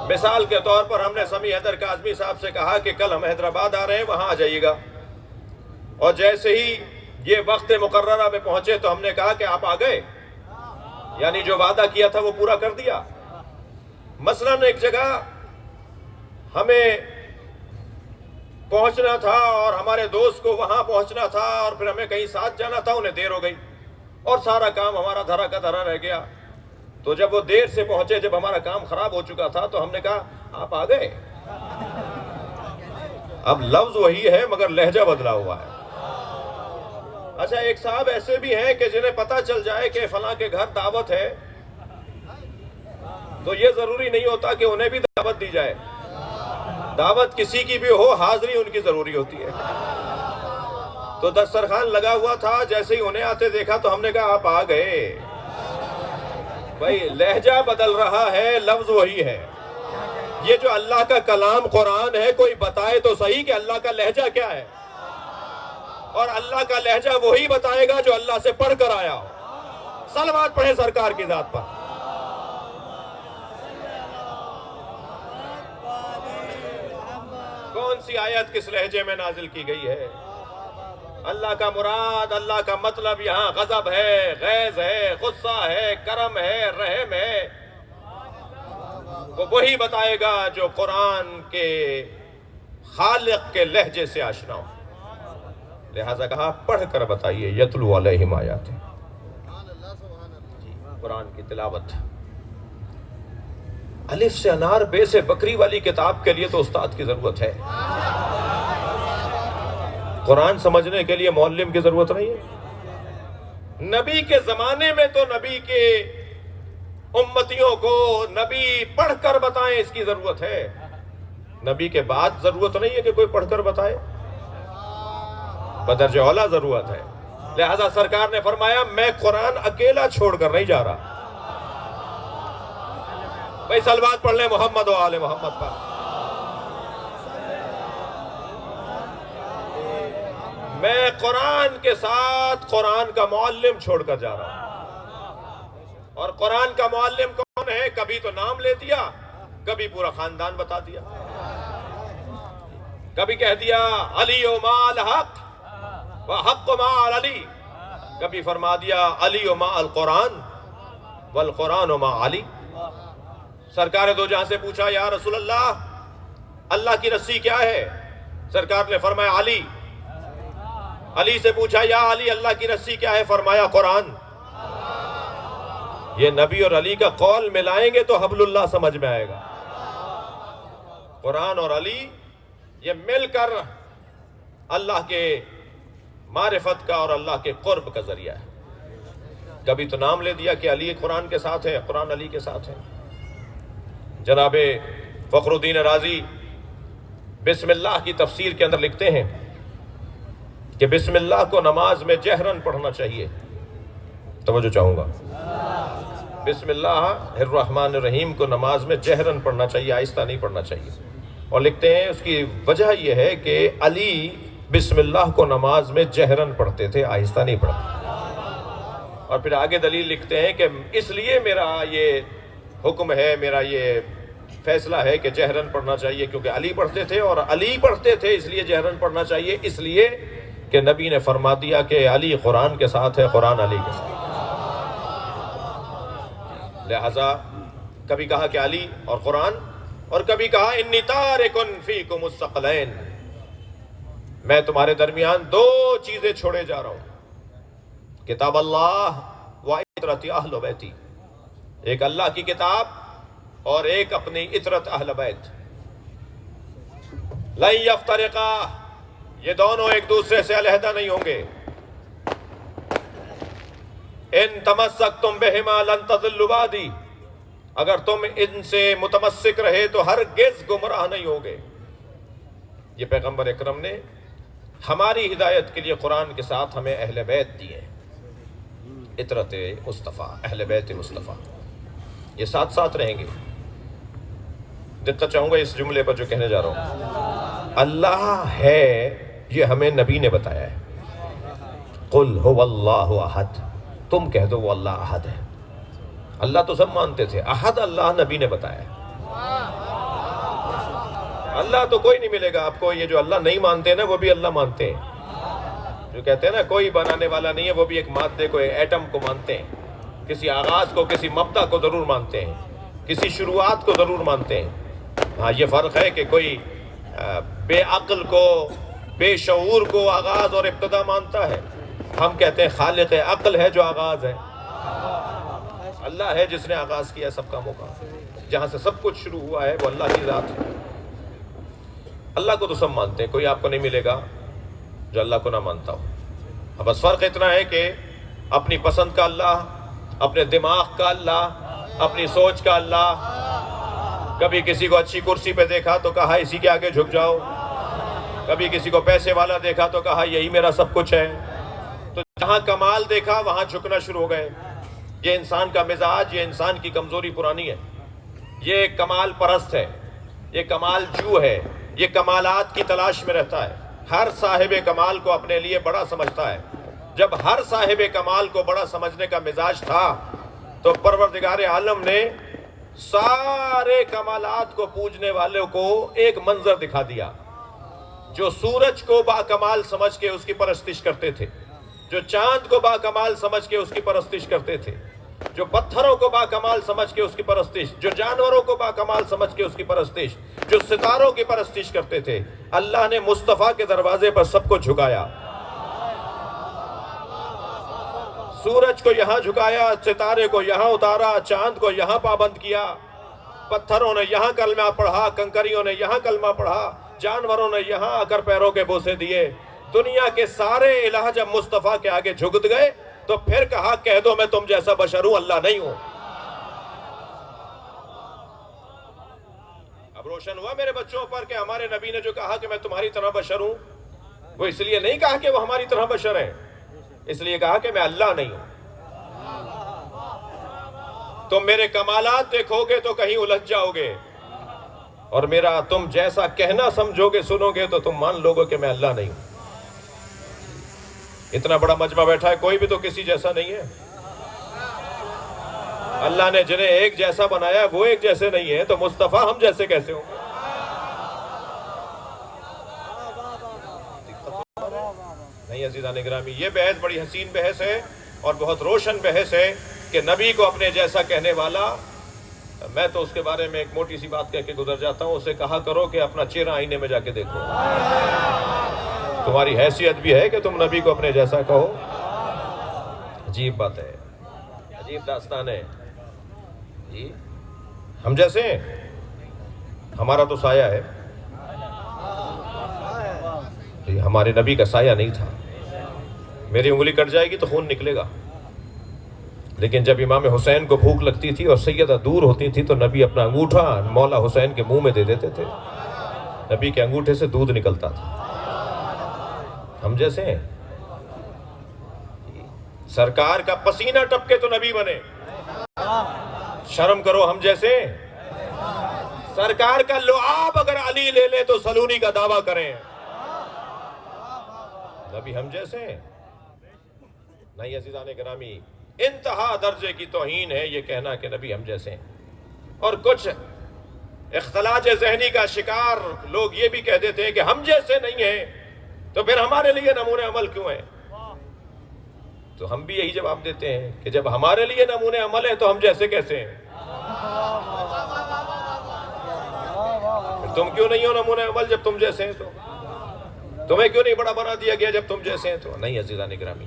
A: مثال کے طور پر ہم نے سمیع حیدر کاظمی صاحب سے کہا کہ کل ہم حیدرآباد آ رہے ہیں، وہاں آ جائیے گا، اور جیسے ہی یہ وقت مقررہ میں پہنچے تو ہم نے کہا کہ آپ آ گئے، یعنی جو وعدہ کیا تھا وہ پورا کر دیا۔ مثلا ایک جگہ ہمیں پہنچنا تھا اور ہمارے دوست کو وہاں پہنچنا تھا، اور پھر ہمیں کہیں ساتھ جانا تھا، انہیں دیر ہو گئی اور سارا کام ہمارا دھرا کا دھرا رہ گیا۔ تو جب وہ دیر سے پہنچے، جب ہمارا کام خراب ہو چکا تھا، تو ہم نے کہا آپ آ گئے۔ اب لفظ وہی ہے مگر لہجہ بدلا ہوا ہے۔ اچھا، ایک صاحب ایسے بھی ہیں کہ جنہیں پتا چل جائے کہ فلاں کے گھر دعوت ہے، تو یہ ضروری نہیں ہوتا کہ انہیں بھی دعوت دی جائے۔ دعوت کسی کی بھی ہو، حاضری ان کی ضروری ہوتی ہے۔ تو دسترخوان لگا ہوا تھا، جیسے ہی انہیں آتے دیکھا تو ہم نے کہا آپ آ گئے۔ بھائی لہجہ بدل رہا ہے، لفظ وہی ہے۔ یہ جو اللہ کا کلام قرآن ہے، کوئی بتائے تو صحیح کہ اللہ کا لہجہ کیا ہے، اور اللہ کا لہجہ وہی بتائے گا جو اللہ سے پڑھ کر آیا ہو۔ صلوات پڑھیں سرکار کی ذات پر۔ کون سی آیت کس لہجے میں نازل کی گئی ہے؟ اللہ کا مراد، اللہ کا مطلب یہاں غضب ہے، غیظ ہے، غصہ ہے، کرم ہے، رحم ہے، وہ وہی بتائے گا جو قرآن کے خالق کے لہجے سے آشنا ہو۔ لہذا کہا پڑھ کر بتائیے، یتلو علیہم آیاتہ، قرآن کی تلاوت۔ الف سے انار، بے سے بکری والی کتاب کے لیے تو استاد کی ضرورت ہے۔ قرآن سمجھنے کے لیے معلم کی ضرورت نہیں ہے۔ نبی کے زمانے میں تو نبی کے امتیوں کو نبی پڑھ کر بتائیں اس کی ضرورت ہے، نبی کے بعد ضرورت نہیں ہے کہ کوئی پڑھ کر بتائے، بدرجہ اولیٰ ضرورت ہے۔ لہذا سرکار نے فرمایا میں قرآن اکیلا چھوڑ کر نہیں جا رہا۔ بھائی صلوات پڑھ لیں محمد و آل محمد پر۔ میں قرآن کے ساتھ قرآن کا معلم چھوڑ کر جا رہا ہوں، اور قرآن کا معلم کون ہے؟ کبھی تو نام لے دیا، کبھی پورا خاندان بتا دیا، کبھی کہہ دیا علی و ما الحق و حق ما علی، کبھی فرما دیا علی و ما القرآن والقرآن و ما علی۔ سرکار دو جہاں سے پوچھا یا رسول اللہ کی رسی کیا ہے؟ سرکار نے فرمایا علی۔ علی سے پوچھا یا علی اللہ کی رسی کیا ہے؟ فرمایا قرآن۔ یہ نبی اور علی کا قول ملائیں گے تو حبل اللہ سمجھ میں آئے گا۔ قرآن اور علی یہ مل کر اللہ کے معرفت کا اور اللہ کے قرب کا ذریعہ ہے۔ کبھی تو نام لے دیا کہ علی قرآن کے ساتھ ہے، قرآن علی کے ساتھ ہے۔ جناب فخر الدین رازی بسم اللہ کی تفسیر کے اندر لکھتے ہیں کہ بسم اللہ کو نماز میں جہرن پڑھنا چاہیے۔ توجہ چاہوں گا، بسم اللہ الرحمن الرحیم کو نماز میں جہرن پڑھنا چاہیے، آہستہ نہیں پڑھنا چاہیے۔ اور لکھتے ہیں اس کی وجہ یہ ہے کہ علی بسم اللہ کو نماز میں جہرن پڑھتے تھے، آہستہ نہیں پڑھتے۔ اور پھر آگے دلیل لکھتے ہیں کہ اس لیے میرا یہ حکم ہے، میرا یہ فیصلہ ہے کہ جہرن پڑھنا چاہیے، کیونکہ علی پڑھتے تھے اور علی پڑھتے تھے، اس لیے جہرن پڑھنا چاہیے، اس لیے کہ نبی نے فرما دیا کہ علی قرآن کے ساتھ ہے، قرآن علی کے ساتھ۔ لہذا کبھی کہا کہ علی اور قرآن، اور کبھی کہا انی تارکن فیکم الثقلین، میں تمہارے درمیان دو چیزیں چھوڑے جا رہا ہوں، کتاب اللہ و عطرت اہل بیتی، ایک اللہ کی کتاب اور ایک اپنی عطرت اہل بیت۔ لن یفترقا، یہ دونوں ایک دوسرے سے علیحدہ نہیں ہوں گے۔ ان تمسکتم بہما لن تضلوا بعدی، اگر تم ان سے متمسک رہے تو ہرگز گمراہ نہیں ہوگے۔ یہ پیغمبر اکرم نے ہماری ہدایت کے لیے قرآن کے ساتھ ہمیں اہل بیت دیے، عطرت مصطفیٰ، اہل بیت مصطفیٰ، یہ ساتھ ساتھ رہیں گے۔ دقت چاہوں گا اس جملے پر جو کہنے جا رہا ہوں، اللہ ہے یہ ہمیں نبی نے بتایا ہے۔ قل هو اللہ احد، تم کہہ دو وہ اللہ احد ہے۔ اللہ تو سب مانتے تھے، احد اللہ نبی نے بتایا ہے۔ اللہ تو کوئی نہیں ملے گا آپ کو، یہ جو اللہ نہیں مانتے نا وہ بھی اللہ مانتے ہیں، جو کہتے ہیں نا کوئی بنانے والا نہیں ہے، وہ بھی ایک مادے کو، ایٹم کو مانتے ہیں، کسی آغاز کو، کسی مبدا کو ضرور مانتے ہیں، کسی شروعات کو ضرور مانتے ہیں۔ ہاں یہ فرق ہے کہ کوئی بے عقل کو، بے شعور کو آغاز اور ابتدا مانتا ہے، ہم کہتے ہیں خالق عقل ہے جو آغاز ہے، اللہ ہے جس نے آغاز کیا سب کاموں کا، جہاں سے سب کچھ شروع ہوا ہے وہ اللہ کی ذات ہے۔ اللہ کو تو سب مانتے ہیں، کوئی آپ کو نہیں ملے گا جو اللہ کو نہ مانتا ہو۔ اب بس فرق اتنا ہے کہ اپنی پسند کا اللہ، اپنے دماغ کا اللہ، اپنی سوچ کا اللہ، کبھی کسی کو اچھی کرسی پہ دیکھا تو کہا اسی کے آگے جھک جاؤ، کبھی کسی کو پیسے والا دیکھا تو کہا یہی میرا سب کچھ ہے، تو جہاں کمال دیکھا وہاں جھکنا شروع ہو گئے۔ یہ انسان کا مزاج، یہ انسان کی کمزوری پرانی ہے، یہ کمال پرست ہے، یہ کمال جو ہے، یہ کمالات کی تلاش میں رہتا ہے، ہر صاحب کمال کو اپنے لیے بڑا سمجھتا ہے۔ جب ہر صاحب کمال کو بڑا سمجھنے کا مزاج تھا تو پروردگار عالم نے سارے کمالات کو پوجنے والوں کو ایک منظر دکھا دیا۔ جو سورج کو با کمال سمجھ کے اس کی پرستش کرتے تھے، جو چاند کو با کمال سمجھ کے اس کی پرستش کرتے تھے، جو پتھروں کو با کمال سمجھ کے اس کی پرستش، جو جانوروں کو با کمال سمجھ کے اس کی پرستش، جو ستاروں کی پرستش کرتے تھے، اللہ نے مصطفیٰ کے دروازے پر سب کو جھکایا۔ سورج کو یہاں جھکایا، ستارے کو یہاں اتارا، چاند کو یہاں پابند کیا، پتھروں نے یہاں کلمہ پڑھا، کنکریوں نے یہاں کلمہ پڑھا، جانوروں نے یہاں آ کر پیروں کے بوسے دیے، دنیا کے سارے الہ جب مصطفیٰ کے آگے جھک گئے تو پھر کہا کہہ دو میں تم جیسا بشر ہوں، اللہ نہیں ہوں۔ اب روشن ہوا میرے بچوں پر کہ ہمارے نبی نے جو کہا کہ میں تمہاری طرح بشر ہوں، وہ اس لیے نہیں کہا کہ وہ ہماری طرح بشر ہیں، اس لیے کہا کہ میں اللہ نہیں ہوں۔ تم میرے کمالات دیکھو گے تو کہیں الجھ جاؤ گے، اور میرا تم جیسا کہنا سمجھو گے سنو گے تو تم مان لو گے کہ میں اللہ نہیں ہوں۔ اتنا بڑا مجمع بیٹھا ہے، کوئی بھی تو کسی جیسا نہیں ہے۔ اللہ نے جنہیں ایک جیسا بنایا وہ ایک جیسے نہیں ہے، تو مصطفیٰ ہم جیسے کیسے ہوں؟ نہیں عزیزان گرامی، یہ بحث بڑی حسین بحث ہے اور بہت روشن بحث ہے کہ نبی کو اپنے جیسا کہنے والا، میں تو اس کے بارے میں ایک موٹی سی بات کہہ کے گزر جاتا ہوں، اسے کہا کرو کہ اپنا چہرہ آئینے میں جا کے دیکھو، تمہاری حیثیت بھی ہے کہ تم نبی کو اپنے جیسا کہو۔ عجیب بات ہے، عجیب داستان ہے جی۔ ہم جیسے ہیں، ہمارا تو سایہ ہے جی، ہمارے نبی کا سایہ نہیں تھا۔ میری انگلی کٹ جائے گی تو خون نکلے گا، لیکن جب امام حسین کو بھوک لگتی تھی اور سیدہ دور ہوتی تھی تو نبی اپنا انگوٹھا مولا حسین کے منہ میں دے دیتے تھے، نبی کے انگوٹھے سے دودھ نکلتا تھا۔ ہم جیسے ہیں، سرکار کا پسینہ ٹپکے تو نبی بنے، شرم کرو ہم جیسے۔ سرکار کا لعاب اگر علی لے لے تو سلونی کا دعویٰ کریں، نبی ہم جیسے ہیں۔ نہیں عزیزان گرامی، انتہا درجے کی توہین ہے یہ کہنا کہ نبی ہم جیسے ہیں۔ اور کچھ اختلاج ذہنی کا شکار لوگ یہ بھی کہہ دیتے ہیں کہ ہم جیسے نہیں ہیں تو پھر ہمارے لیے نمونے عمل کیوں ہیں؟ تو ہم بھی یہی جواب دیتے ہیں کہ جب ہمارے لیے نمونے عمل ہے تو ہم جیسے کیسے ہیں؟ تم کیوں نہیں ہو نمونے عمل جب تم جیسے ہیں؟ تو تمہیں کیوں نہیں بڑا بنا دیا گیا جب تم جیسے ہیں؟ تو نہیں عزیزان گرامی،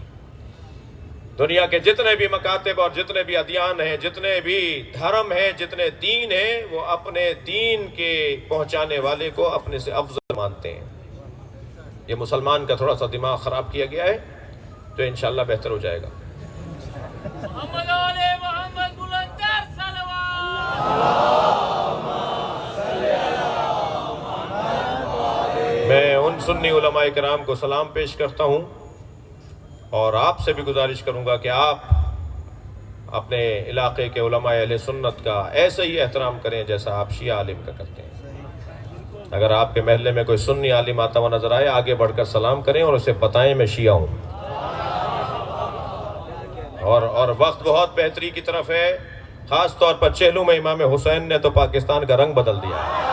A: دنیا کے جتنے بھی مکاتب اور جتنے بھی ادیان ہیں، جتنے بھی دھرم ہیں، جتنے دین ہیں، وہ اپنے دین کے پہنچانے والے کو اپنے سے افضل مانتے ہیں۔ یہ مسلمان کا تھوڑا سا دماغ خراب کیا گیا ہے، تو انشاءاللہ بہتر ہو جائے گا۔
B: محمد علی محمد بلندر صلوات۔
A: میں ان سنی علماء کرام کو سلام پیش کرتا ہوں اور آپ سے بھی گزارش کروں گا کہ آپ اپنے علاقے کے علماء اہل سنت کا ایسے ہی احترام کریں جیسا آپ شیعہ عالم کا کرتے ہیں۔ اگر آپ کے محلے میں کوئی سنی عالم آتا ہوا نظر آئے، آگے بڑھ کر سلام کریں اور اسے بتائیں میں شیعہ ہوں۔ اور وقت بہت بہتری کی طرف ہے، خاص طور پر چہلوں میں امام حسین نے تو پاکستان کا رنگ بدل دیا ہے۔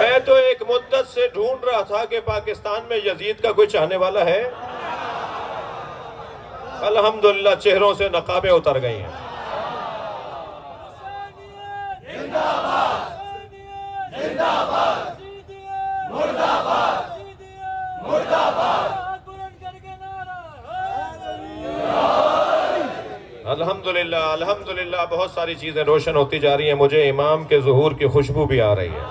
A: میں تو ایک مدت سے ڈھونڈ رہا تھا کہ پاکستان میں یزید کا کوئی چاہنے والا ہے۔ الحمدللہ چہروں سے نقابیں اتر گئی ہیں۔ الحمدللہ الحمدللہ بہت ساری چیزیں روشن ہوتی جا رہی ہیں، مجھے امام کے ظہور کی خوشبو بھی آ رہی ہے،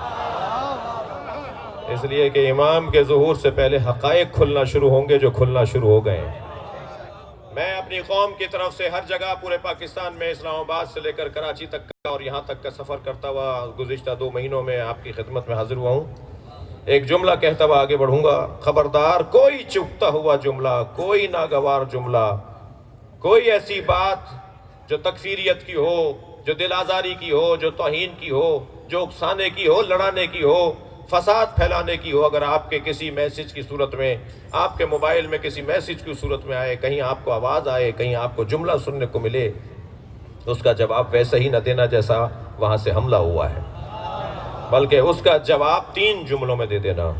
A: اس لیے کہ امام کے ظہور سے پہلے حقائق کھلنا شروع ہوں گے جو کھلنا شروع ہو گئے ہیں۔ میں اپنی قوم کی طرف سے ہر جگہ پورے پاکستان میں، اسلام آباد سے لے کر کراچی تک کا اور یہاں تک کا سفر کرتا ہوا گزشتہ 2 مہینوں میں آپ کی خدمت میں حاضر ہوا ہوں۔ ایک جملہ کہتا ہوا آگے بڑھوں گا، خبردار کوئی چپتا ہوا جملہ، کوئی ناگوار جملہ، کوئی ایسی بات جو تکفیریت کی ہو، جو دل آزاری کی ہو، جو توہین کی ہو، جو اکسانے کی ہو، لڑانے کی ہو، فساد پھیلانے کی ہو، اگر آپ کے کسی میسج کی صورت میں، آپ کے موبائل میں کسی میسج کی صورت میں آئے، کہیں آپ کو آواز آئے، کہیں آپ کو جملہ سننے کو ملے، اس کا جواب ویسا ہی نہ دینا جیسا وہاں سے حملہ ہوا ہے، بلکہ اس کا جواب 3 جملوں میں دے دینا۔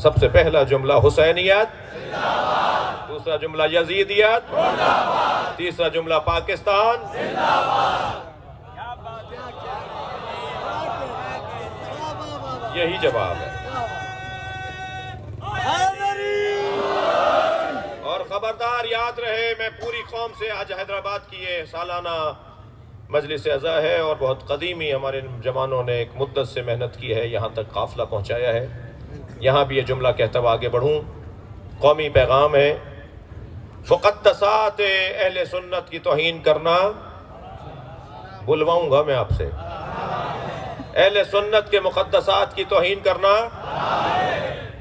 A: سب سے پہلا جملہ حسینیت، دوسرا جملہ یزیدیت، تیسرا جملہ پاکستان۔ یہی جواب ہے۔ بار یاد رہے، میں پوری قوم سے آج حیدرآباد کی یہ سالانہ مجلس عزا ہے اور بہت قدیمی ہمارے جوانوں نے ایک مدت سے محنت کی ہے، یہاں تک قافلہ پہنچایا ہے۔ یہاں بھی یہ جملہ کہتا ہوا آگے بڑھوں، قومی پیغام ہے، مقدسات اہل سنت کی توہین کرنا، بلواؤں گا میں آپ سے، اہل سنت کے مقدسات کی توہین کرنا،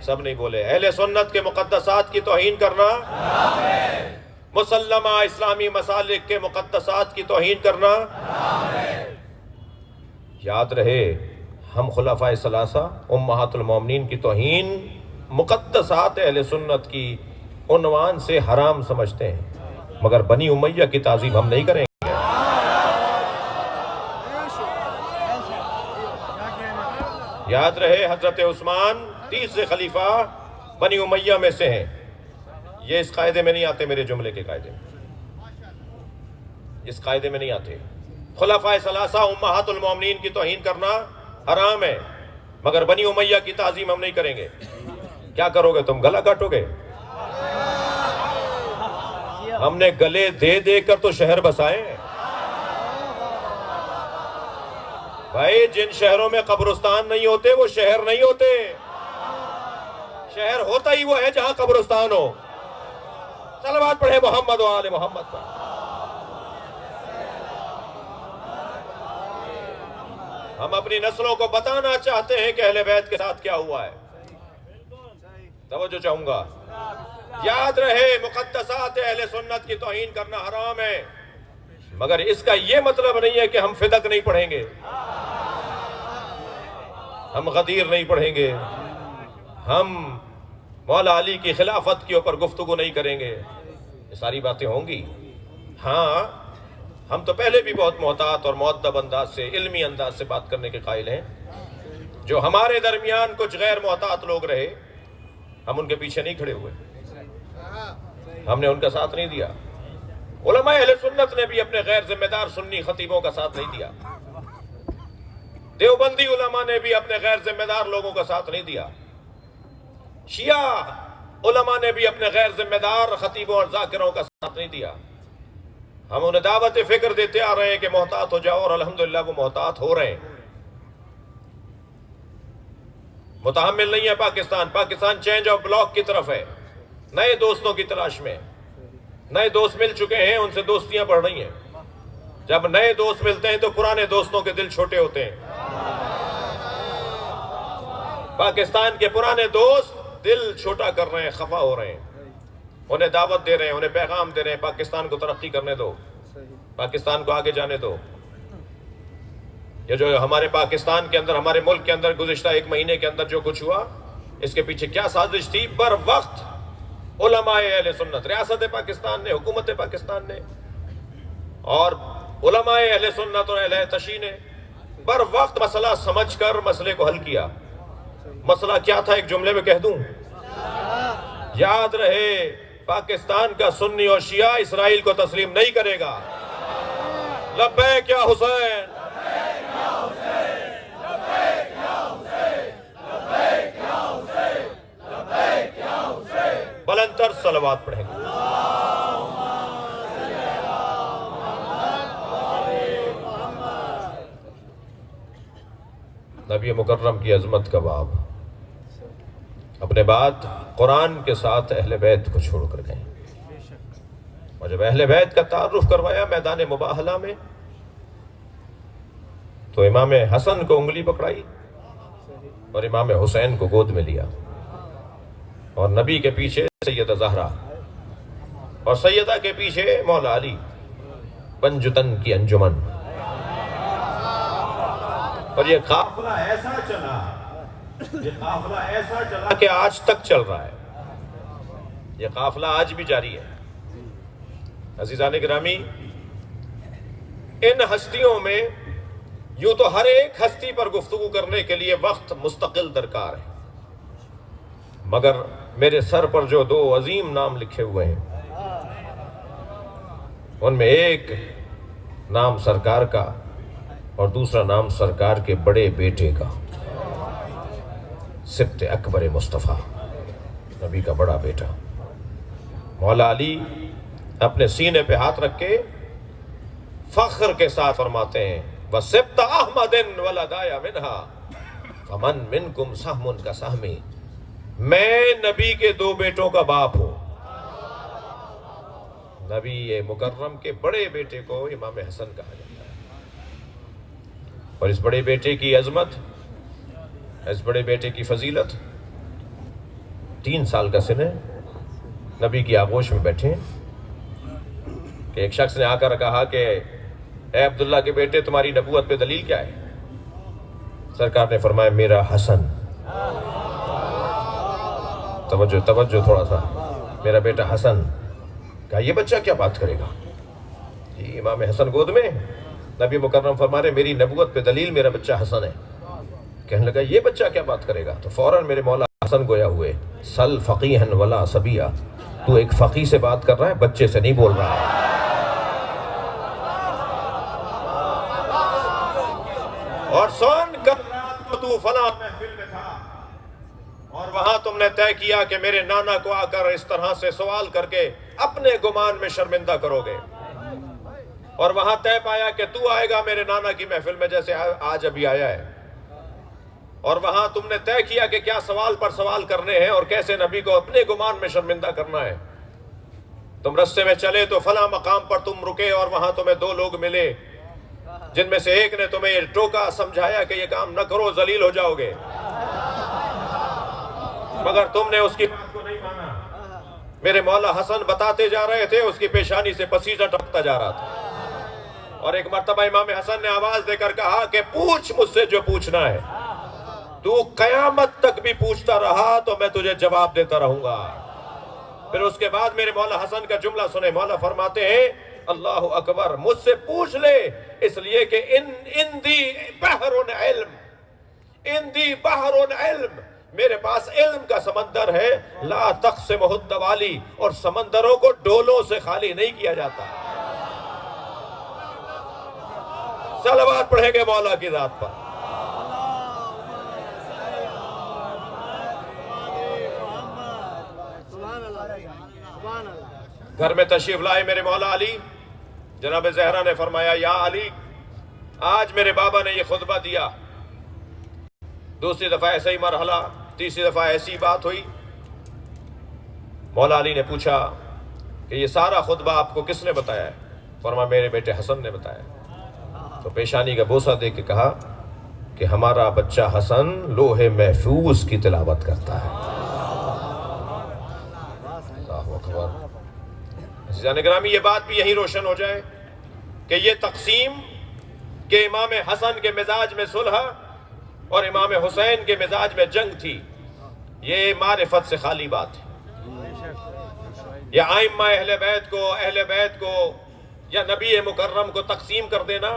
A: سب نہیں بولے، اہل سنت کے مقدسات کی توہین کرنا، مسلمہ اسلامی مسالک کے مقدسات کی توہین کرنا۔ یاد رہے، ہم خلفائے ثلاثہ امہات المومنین کی توہین مقدسات اہل سنت کی عنوان سے حرام سمجھتے ہیں، مگر بنی امیہ کی تعظیم ہم نہیں کریں گے۔ یاد رہے، حضرت عثمان تیسرے خلیفہ بنی امیہ میں سے ہیں، یہ اس قاعدے میں نہیں آتے، میرے جملے کے قاعدے میں، اس قاعدے میں نہیں آتے۔ خلفائے ثلاثہ امہات المومنین کی توہین کرنا حرام ہے، مگر بنی امیہ کی تعظیم ہم نہیں کریں گے۔ کیا کرو گے تم؟ گلا کاٹو گے؟ ہم نے گلے دے دے کر تو شہر بسائے ہیں بھائی، جن شہروں میں قبرستان نہیں ہوتے وہ شہر نہیں ہوتے، شہر ہوتا ہی وہ ہے جہاں قبرستان ہو۔ صلوات پڑھے محمد و آل محمد پر۔ ہم اپنی نسلوں کو بتانا چاہتے ہیں کہ اہل بیت کے ساتھ کیا ہوا ہے۔ توجہ چاہوں گا، یاد رہے، مقدسات اہل سنت کی توہین کرنا حرام ہے، مگر اس کا یہ مطلب نہیں ہے کہ ہم فدق نہیں پڑھیں گے، ہم غدیر نہیں پڑھیں گے، ہم مولا علی کی خلافت کے اوپر گفتگو نہیں کریں گے۔ یہ ساری باتیں ہوں گی۔ ہاں، ہم تو پہلے بھی بہت محتاط اور مؤدب انداز سے، علمی انداز سے بات کرنے کے قائل ہیں۔ جو ہمارے درمیان کچھ غیر محتاط لوگ رہے، ہم ان کے پیچھے نہیں کھڑے ہوئے، ہم نے ان کا ساتھ نہیں دیا۔ علماء اہل سنت نے بھی اپنے غیر ذمہ دار سنی خطیبوں کا ساتھ نہیں دیا، دیوبندی علماء نے بھی اپنے غیر ذمہ دار لوگوں کا ساتھ نہیں دیا، شیعہ علماء نے بھی اپنے غیر ذمہ دار خطیبوں اور ذاکروں کا ساتھ نہیں دیا۔ ہم انہیں دعوت فکر دیتے آ رہے ہیں کہ محتاط ہو جاؤ، اور الحمدللہ وہ محتاط ہو رہے ہیں۔ متحمل نہیں ہے پاکستان چینج آف بلاک کی طرف ہے، نئے دوستوں کی تلاش میں، نئے دوست مل چکے ہیں، ان سے دوستیاں بڑھ رہی ہیں۔ جب نئے دوست ملتے ہیں تو پرانے دوستوں کے دل چھوٹے ہوتے ہیں۔ پاکستان کے پرانے دوست دل چھوٹا کر رہے ہیں، خفا ہو رہے ہیں، انہیں دعوت دے رہے ہیں، انہیں پیغام دے رہے ہیں، پاکستان کو ترقی کرنے دو، پاکستان کو آگے جانے دو۔ یہ جو ہمارے پاکستان کے اندر، ہمارے ملک کے اندر گزشتہ ایک مہینے کے اندر جو کچھ ہوا، اس کے پیچھے کیا سازش تھی؟ بر وقت علماء اہل سنت، ریاست پاکستان نے، حکومت پاکستان نے اور علماء اہل سنت اور اہل تشیع نے بر وقت مسئلہ سمجھ کر مسئلے کو حل کیا۔ مسئلہ کیا تھا؟ ایک جملے میں کہہ دوں، یاد رہے، پاکستان کا سنی اور شیعہ اسرائیل کو تسلیم نہیں کرے گا۔ لبیک یا حسین، بلند تر صلوات پڑھیں گے۔ نبی مکرم کی عظمت کا باب، اپنے بعد قرآن کے ساتھ اہل بیت کو چھوڑ کر گئے، اور جب اہل بیت کا تعارف کروایا میدان مباہلہ میں، تو امام حسن کو انگلی پکڑائی اور امام حسین کو گود میں لیا، اور نبی کے پیچھے سیدہ زہرا اور سیدہ کے پیچھے مولا علی، پنجتن کی انجمن۔ اور یہ قافلہ ایسا چلا، یہ قافلہ ایسا چلا کہ آج تک چل رہا ہے، یہ قافلہ آج بھی جاری ہے۔ عزیزان گرامی، ان ہستیوں میں یوں تو ہر ایک ہستی پر گفتگو کرنے کے لیے وقت مستقل درکار ہے، مگر میرے سر پر جو دو عظیم نام لکھے ہوئے ہیں، ان میں ایک نام سرکار کا اور دوسرا نام سرکار کے بڑے بیٹے کا، سبط اکبر مصطفیٰ، نبی کا بڑا بیٹا۔ مولا علی اپنے سینے پہ ہاتھ رکھ کے فخر کے ساتھ فرماتے ہیں وَسِبْتَ أَحْمَدٍ وَلَدَايَ مِنْهَا فَمَنْ مِنْكُمْ سَحْمٌ كَسَحْمِي، میں نبی کے 2 بیٹوں کا باپ ہوں۔ نبی مکرم کے بڑے بیٹے کو امام حسن کہا جاتا ہے، اور اس بڑے بیٹے کی عظمت، اس بڑے بیٹے کی فضیلت، 3 سال کا سن ہے، نبی کی آغوش میں بیٹھے کہ ایک شخص نے آ کر کہا کہ اے عبداللہ کے بیٹے تمہاری نبوت پہ دلیل کیا ہے؟ سرکار نے فرمایا میرا حسن، توجہ تھوڑا سا، میرا بیٹا حسن۔ کہا یہ بچہ کیا بات کرے گا؟ جی امام حسن گود میں، نبی مکرم فرما رہے میری نبوت پہ دلیل میرا بچہ حسن ہے۔ کہنے لگا یہ بچہ کیا بات کرے گا؟ تو فوراً میرے مولا حسن گویا ہوئے سل فقیہن ولا صبیہ، تو ایک فقیہ سے بات کر رہا ہے، بچے سے نہیں بول رہا ہے۔ اور سن کر رات کو تو فلاں محفل میں تھا اور وہاں تم نے طے کیا کہ میرے نانا کو آ کر اس طرح سے سوال کر کے اپنے گمان میں شرمندہ کرو گے، اور وہاں طے پایا کہ تو آئے گا میرے نانا کی محفل میں جیسے آج ابھی آیا ہے، اور وہاں تم نے طے کیا کہ کیا سوال پر سوال کرنے ہیں اور کیسے نبی کو اپنے گمان میں شرمندہ کرنا ہے۔ تم رستے میں چلے تو فلاں مقام پر تم رکے اور وہاں تمہیں 2 لوگ ملے جن میں سے ایک نے تمہیں یہ ٹوکا، سمجھایا کہ یہ کام نہ کرو ذلیل ہو جاؤ گے، مگر تم نے اس کی بات کو نہیں مانا۔ میرے مولا حسن بتاتے جا رہے تھے، اس کی پیشانی سے پسیجہ ٹپکتا جا رہا تھا، اور ایک مرتبہ امام حسن نے آواز دے کر کہا کہ پوچھ مجھ سے جو پوچھنا ہے، تو قیامت تک بھی پوچھتا رہا تو میں تجھے جواب دیتا رہوں گا۔ پھر اس کے بعد میرے مولا حسن کا جملہ سنے، مولا فرماتے ہیں اللہ اکبر، مجھ سے پوچھ لے، اس لیے کہ اندی بحر علم، میرے پاس علم کا سمندر ہے، لا تقسمہ الدوالی، اور سمندروں کو ڈولوں سے خالی نہیں کیا جاتا۔ صلوات پڑھیں گے مولا کی ذات پر۔ گھر میں تشریف لائے میرے مولا علی، جناب زہرا نے فرمایا یا علی آج میرے بابا نے یہ خطبہ دیا، 2 دفعہ ایسا ہی مرحلہ، 3 دفعہ ایسی بات ہوئی۔ مولا علی نے پوچھا کہ یہ سارا خطبہ آپ کو کس نے بتایا ہے؟ فرمایا میرے بیٹے حسن نے بتایا۔ تو پیشانی کا بوسہ دے کے کہا کہ ہمارا بچہ حسن لوح محفوظ کی تلاوت کرتا ہے۔ اللہ اکبر۔ عزیزان گرامی، یہ بات بھی یہی روشن ہو جائے کہ یہ تقسیم کہ امام حسن کے مزاج میں صلح اور امام حسین کے مزاج میں جنگ تھی، یہ معرفت سے خالی بات ہے۔ یا ائمہ اہل بیت کو یا نبی مکرم کو تقسیم کر دینا،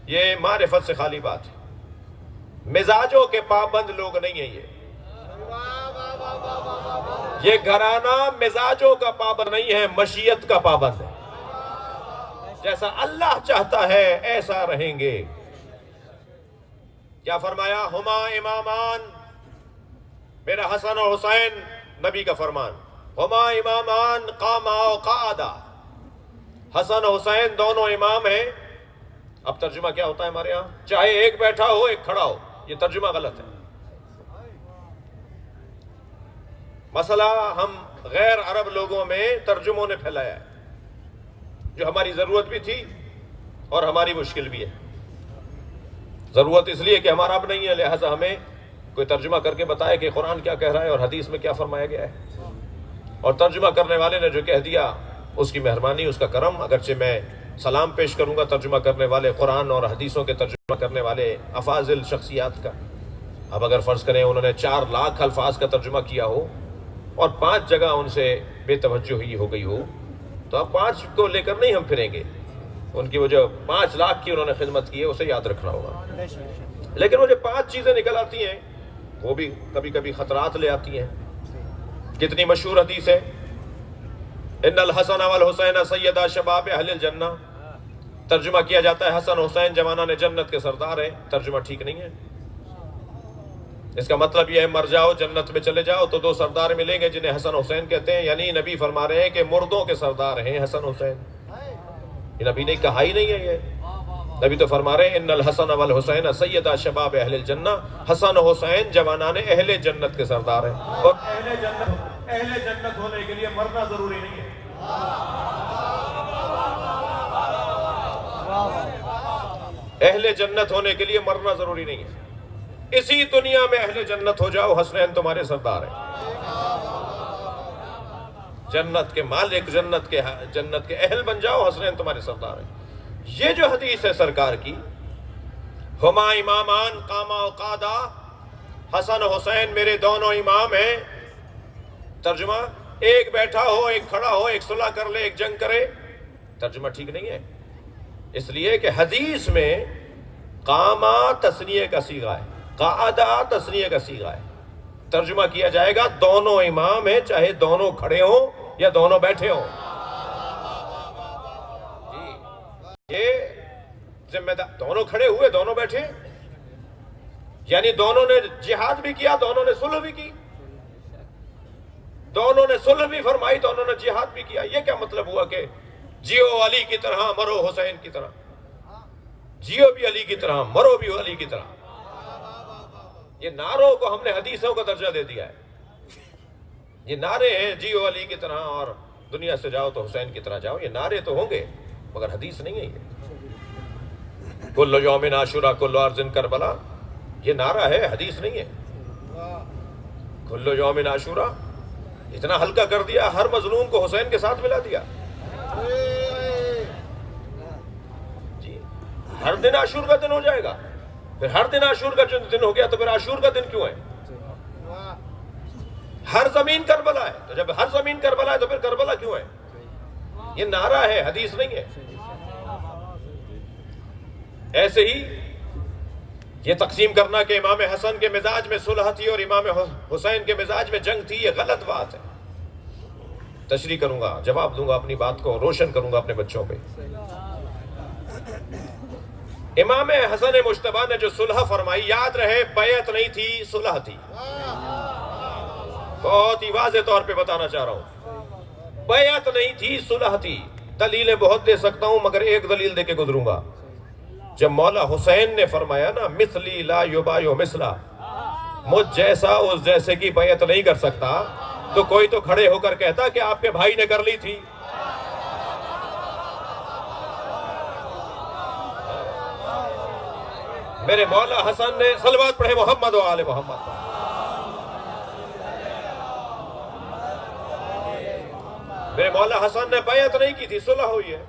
A: یہ معرفت سے خالی بات ہے۔ مزاجوں کے پابند لوگ نہیں ہیں یہ گھرانہ مزاجوں کا پابند نہیں ہے، مشیت کا پابند ہے۔ جیسا اللہ چاہتا ہے ایسا رہیں گے۔ کیا فرمایا؟ ہما امامان، میرا حسن اور حسین، نبی کا فرمان، ہما امامان قاما و قعدا، حسن و حسین دونوں امام ہیں۔ اب ترجمہ کیا ہوتا ہے ہمارے ہاں؟ چاہے ایک بیٹھا ہو ایک کھڑا ہو، یہ ترجمہ غلط ہے۔ مسئلہ ہم غیر عرب لوگوں میں ترجموں نے پھیلایا ہے، جو ہماری ضرورت بھی تھی اور ہماری مشکل بھی ہے۔ ضرورت اس لیے کہ ہمارا اب نہیں ہے، لہٰذا ہمیں کوئی ترجمہ کر کے بتائے کہ قرآن کیا کہہ رہا ہے اور حدیث میں کیا فرمایا گیا ہے، اور ترجمہ کرنے والے نے جو کہہ دیا اس کی مہربانی، اس کا کرم۔ اگرچہ میں سلام پیش کروں گا ترجمہ کرنے والے قرآن اور حدیثوں کے ترجمہ کرنے والے افاضل شخصیات کا۔ اب اگر فرض کریں انہوں نے 4 لاکھ الفاظ کا ترجمہ کیا ہو اور 5 جگہ ان سے بے توجہی ہو گئی ہو، تو اب 5 کو لے کر نہیں ہم پھریں گے۔ ان کی وہ جو 5 لاکھ کی انہوں نے خدمت کی ہے اسے یاد رکھنا ہوگا، لیکن وہ جو 5 چیزیں نکل آتی ہیں وہ بھی کبھی کبھی خطرات لے آتی ہیں۔ کتنی مشہور حدیث ہے، ان الحسن والحسین سیدا شباب اہل الجنہ، ترجمہ کیا جاتا ہے حسن حسین جوانان جنت کے سردار ہیں، ترجمہ ٹھیک نہیں ہے۔ اس کا مطلب یہ ہے مر جاؤ جنت میں چلے جاؤ تو دو سردار ملیں گے جنہیں حسن حسین کہتے ہیں، یعنی نبی فرما رہے ہیں کہ مردوں کے سردار ہیں حسن حسین. یہ نبی نے کہا ہی نہیں ہے، یہ نبی تو فرما رہے ہیں ان الحسن والحسین سیدا شباب اہل الجنہ، حسن حسین جوانان اہل جنت کے سردار ہیں. اور اہل جنت ہونے کے لیے مرنا ضروری نہیں ہے. اہل جنت ہونے کے لیے مرنا ضروری نہیں ہے. اسی دنیا میں اہل جنت ہو جاؤ، حسنین تمہارے سردار ہیں. جنت کے مالک، جنت کے اہل بن جاؤ، حسنین تمہارے سردار ہیں. یہ جو حدیث ہے سرکار کی، ہما امامان قاما و قادا، حسن حسین میرے دونوں امام ہیں. ترجمہ، ایک بیٹھا ہو ایک کھڑا ہو، ایک صلح کر لے ایک جنگ کرے. ترجمہ ٹھیک نہیں ہے، اس لیے کہ حدیث میں قاما تثنیہ کا صیغہ ہے، قعدہ تثنیہ کا صیغہ ہے. ترجمہ کیا جائے گا دونوں امام ہیں، چاہے دونوں کھڑے ہوں یا دونوں بیٹھے ہوں. یہ ذمہ دار، دونوں کھڑے ہوئے دونوں بیٹھے، یعنی دونوں نے جہاد بھی کیا، دونوں نے صلح بھی کی، دونوں نے صلح بھی فرمائی، دونوں نے جہاد بھی کیا. یہ کیا مطلب ہوا کہ جیو علی کی طرح مرو حسین کی طرح؟ جیو بھی علی کی طرح، مرو بھی علی کی طرح. یہ نعروں کو ہم نے حدیثوں کا درجہ دے دیا ہے. یہ نعرے ہیں جیو علی کی طرح اور دنیا سے جاؤ تو حسین کی طرح جاؤ، یہ نعرے تو ہوں گے مگر حدیث نہیں ہے. یہ کل یوم عاشورہ کل ارض کربلا، یہ نعرہ ہے، حدیث نہیں ہے. کل یوم عاشورہ اتنا ہلکا کر دیا، ہر مظلوم کو حسین کے ساتھ ملا دیا. جی ہر دن عاشور کا دن ہو جائے گا، پھر ہر دن عاشور کا دن ہو گیا تو پھر عاشور کا دن کیوں ہے؟ ہر زمین کربلا ہے، تو جب ہر زمین کربلا ہے تو پھر کربلا کیوں ہے؟ یہ نعرہ ہے، حدیث نہیں ہے. ایسے ہی یہ تقسیم کرنا کہ امام حسن کے مزاج میں صلح تھی اور امام حسین کے مزاج میں جنگ تھی، یہ غلط بات ہے. تشریح کروں گا، جواب دوں گا، اپنی بات کو روشن کروں گا اپنے بچوں پہ. امام حسن مجتبیٰ نے جو صلح فرمائی، یاد رہے بیعت نہیں تھی، صلح تھی. بہت ہی واضح طور پہ بتانا چاہ رہا ہوں، بیعت نہیں تھی، صلح تھی. دلیلیں بہت دے سکتا ہوں مگر ایک دلیل دے کے گزروں گا. جب مولا حسین نے فرمایا نا مثلی لا یبایع مثلا، مجھ جیسا اس جیسے کی بیعت نہیں کر سکتا، تو کوئی تو کھڑے ہو کر کہتا کہ آپ کے بھائی نے کر لی تھی. میرے مولا حسن نے، صلوات پڑھے محمد و آل محمد. میرے مولا حسن نے بیعت نہیں کی تھی، صلح ہوئی ہے.